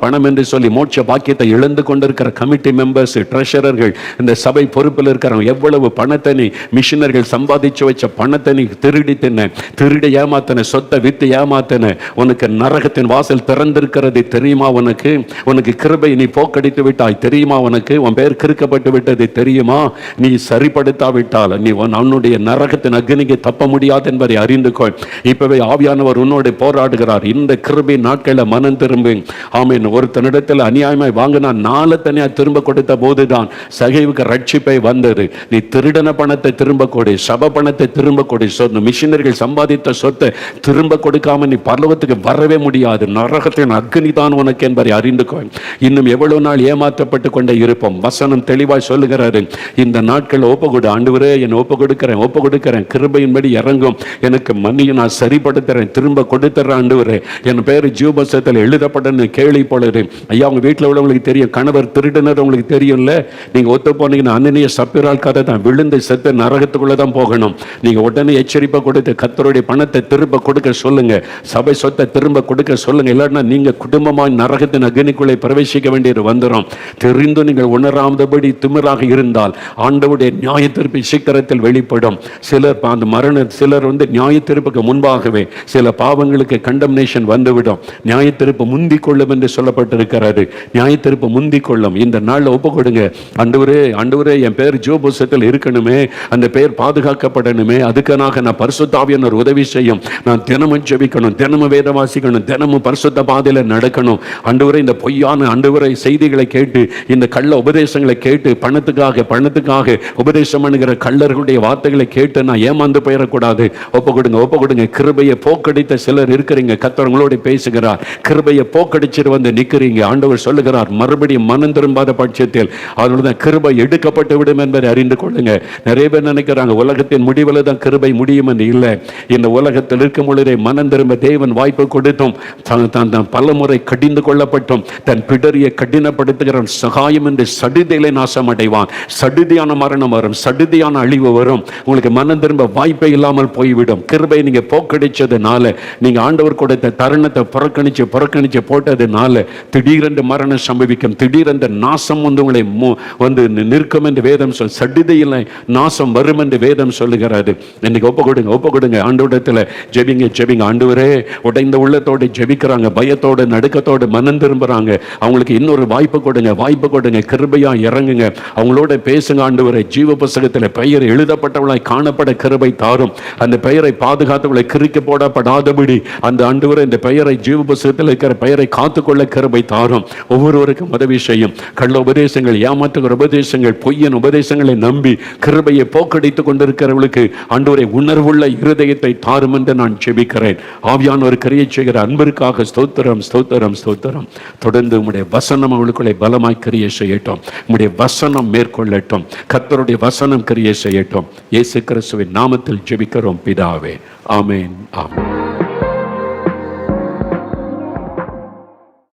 பணம் என்று சொல்லி மோட்ச பாக்கியத்தை இழந்து கொண்டிருக்கிற கமிட்டி மெம்பர்ஸ், ட்ரெஷரர்கள், இந்த சபை பொறுப்பில் இருக்கிறவங்க எவ்வளவு பணத்தை நீ மிஷினர்கள் சம்பாதிச்சு வச்ச பணத்தை நீ திருடி ஏமாத்தன, சொத்தை வித்து ஏமாத்தன. உனக்கு நரகத்தின் வாசல் திறந்திருக்கிறது தெரியுமா? உனக்கு கிருபை நீ போக்கடித்து விட்டாய் தெரியுமா? உன் பெயர் கிறுக்கப்பட்டு விட்டது தெரியுமா? நீ சரிப்படுத்தாவிட்டால் நீ உன்னுடைய நரகத்தின் அக்னிக்கு தப்ப முடியாது என்பதை அறிந்து கொள். இப்பவே ஆவியானவர் உன்னோடு போராடுகிறார். இந்த கிருபை நாட்களில் மனம் திரும்பு. ஆமீன். ஒருத்தனிடத்தில் அநியாயமாய் வாங்கினா 4 தனியா திரும்ப கொடுத்த போதுதான் சகைவுக்கு ரட்சிப்பை வந்தது. நீ திருடன பணத்தை திரும்ப கொடு, சப பணத்தை திரும்ப கொடு. சொன்ன மிஷினரிகள் சம்பாதித்த சொத்தை திரும்ப கொடுக்காம நீ பரலோகத்துக்கு வரவே முடியாது. நரகத்தின் அக்னி தான் உனக்கு என்பதை அறிந்து கொள். இன்னும் எவ்வளவு நாள் ஏமாற்றப்பட்டு கொண்டே இருப்போம். வசனம் தெளிவாய் சொல்லுகிறாரு, இந்த நாட்கள் ஒப்புக்கொடு. ஆண்டவரே, என்னை ஒப்பு கொடுக்கிறேன், கிருபையின்படி இறங்கும், எனக்கு மன்னியை நான் சரிப்படுத்துறேன், திரும்ப கொடுத்துறேன் ஆண்டவரே, என் பேர் ஜீவ புத்தகத்தில் எழுதப்பட்டன்னு கேள்வி போடுது. ஐயா, உங்க வீட்டில் உள்ளவங்களுக்கு தெரியும், கணவர் திருடினர் உங்களுக்கு தெரியும்ல. நீங்க ஒத்து போனீங்கன்னா அண்ணனைய சப்பிரால் கதை தான், விழுந்து செத்து நரகத்துக்குள்ள தான் போகணும். நீங்க உடனே எச்சரிப்பை கொடுத்து கர்த்தருடைய பணத்தை திரும்ப கொடுக்க சொல்லுங்க, சபை சொத்தை திரும்ப கொடுக்க சொல்லுங்க. இல்லைன்னா நீங்க குடும்பமாய் நரகத்தின் அக்னிக்குள்ளே பிரவேசிக்க வேண்டியது வந்துடும். தெரிந்து நீங்கள் உணராதபடி திமிராக இருந்தால் ஆண்டவருடைய நியாய தீர்ப்பு சீக்கிரத்தில் வெளிப்படும். சிலர் அந்த சிலர் நியாய தீர்ப்புக்கு முன்பாகவே சில பாவங்களுக்கு கண்டம்னேஷன் வந்துவிடும். நியாய தீர்ப்பு முந்திக் கொள்ளும் என்று சொல்லப்பட்டிருக்கிறது. நியாய தீர்ப்பு முந்திக் கொள்ளும். இந்த நாளில் ஒப்பு கொடுங்க. ஆண்டவரே, என் பேர் ஜீவ புத்தகத்தில் இருக்கணுமே, அந்த பேர் பாதுகாக்கப்படணுமே, அதுக்காக நான் பரிசுத்த ஆவியானவர் உதவி செய்யும். நான் தினமும் ஜெபிக்கணும், தினமும் வேத வாசிக்கணும், தினமும் பரிசுத்த பாதையில நடக்கணும். ஆண்டவரே, இந்த பொய்யான ஆண்டவரை செய்திகளை கேட்டு, இந்த கள்ள உபதேசங்களை கேட்டு, பணத்துக்காக உபதேசம் பண்ணுகிற கள்ளர்களுடைய வார்த்தைகளை கேட்டு நான் ஏமாந்து போயிடக்கூடாது. ஒப்பு கொடுங்க. கிருபையை போக்கடித்த சிலர் இருக்கிறீங்க. கர்த்தர் பேசுகிறார். கிருபையை போக்கடிச்சிட்டு வந்து நிற்கிறீங்க. ஆண்டவர் சொல்லுகிறார், மறுபடியும் மனம் திரும்பாத பட்சத்தில் அதனுடைய கிருபை எடுக்கப்பட்டு விடும் என்பதை அறிந்து கொள்ளுங்க. நிறைய பேர் நினைக்கிறாங்க உலகத்தின் முடிவில் தான் கிருபை முடியும் என்று. இல்லை, இந்த உலகத்தில் இருக்கும் பொழுதே மனம் திரும்ப தேவன் வாய்ப்பு கொடுத்தும் பல முறை கடிந்து கொள்ளப்பட்டும் தன் பிடரியை கடினப்படுத்துகிற சகாயம் என்று சடுதியிலே நாசம் அடைவான். சடுதியான மரணம் வரும், சடுதியான அழிவு வரும். உங்களுக்கு மனம் திரும்ப வாய்ப்பே இல்லாமல் போய்விடும். கிருபை நீங்க போக்கடிச்சதுனால, நீங்க ஆண்டவர் கொடுத்த தருணத்தை புறக்கணிச்சு போட்டதுனால திடீரென்று மரணம் சம்பவிக்கும். திடீரென்று நாசம் உங்களை நிற்கும் என்று வேதம் சொல். சடுதியில் நாசம் வரும் என்று வேதம் சொல்லுகிறது. இன்னைக்கு ஒப்பு கொடுங்க. ஆண்டவரிடத்தில் ஜெபிங்க. ஆண்டவரே, உடைந்த உள்ளத்தோடு ஜெபிக்கிறாங்க, பயத்தோடு நடுக்கத்தோடு மனம் திரும்புறாங்க. அவங்களுக்கு இன்னொரு வாய்ப்பு கொடுங்க. கிருபையா இறங்குங்க. அவங்களோட பேசுங்க. ஆண்டவரே, ஜீவ புத்தகத்தில் பெயர் எழுதப்பட்டவளாய் காணப்பட கிருபை தாரும். அந்த பெயரை பாதுகாத்தவளை கிறுக்கி போடப்படாதபடி அந்த ஆண்டவரே இந்த பெயரை ஜீவ புத்தகத்தில் இருக்கிற பெயரை காத்துக்கொள்ள கிருபை தாரும். ஒவ்வொருவருக்கும் உதவி செய்யும். கள்ள உபதேசங்கள், ஏமாற்றுகிற உபதேசங்கள், பொய்யன் உபதேசங்களை நம்பி கிருபையை போக்கடித்துக் கொண்டிருக்கிறவர்களுக்கு ஆண்டவரே உணர்வுள்ள இருதயத்தை தாரும் என்று நான் ஜெபிக்கிறேன். ஆவியானவர் கிரியை செய்கிற அன்பிற்காக ஸ்தோத்திரம். தொடர்ந்து உம்முடைய வசனம் அவளுக்குள்ளே பலமாய் கிரியை செய்யட்டும். உம்முடைய வசனம் மேற்கொள்ளட்டும். கர்த்தருடைய வசனம் கிரியை செய்யட்டும். இயேசு கிறிஸ்துவின் நாமத்தில் ஜெபிக்கிறோம் பிதாவே. ஆமென்.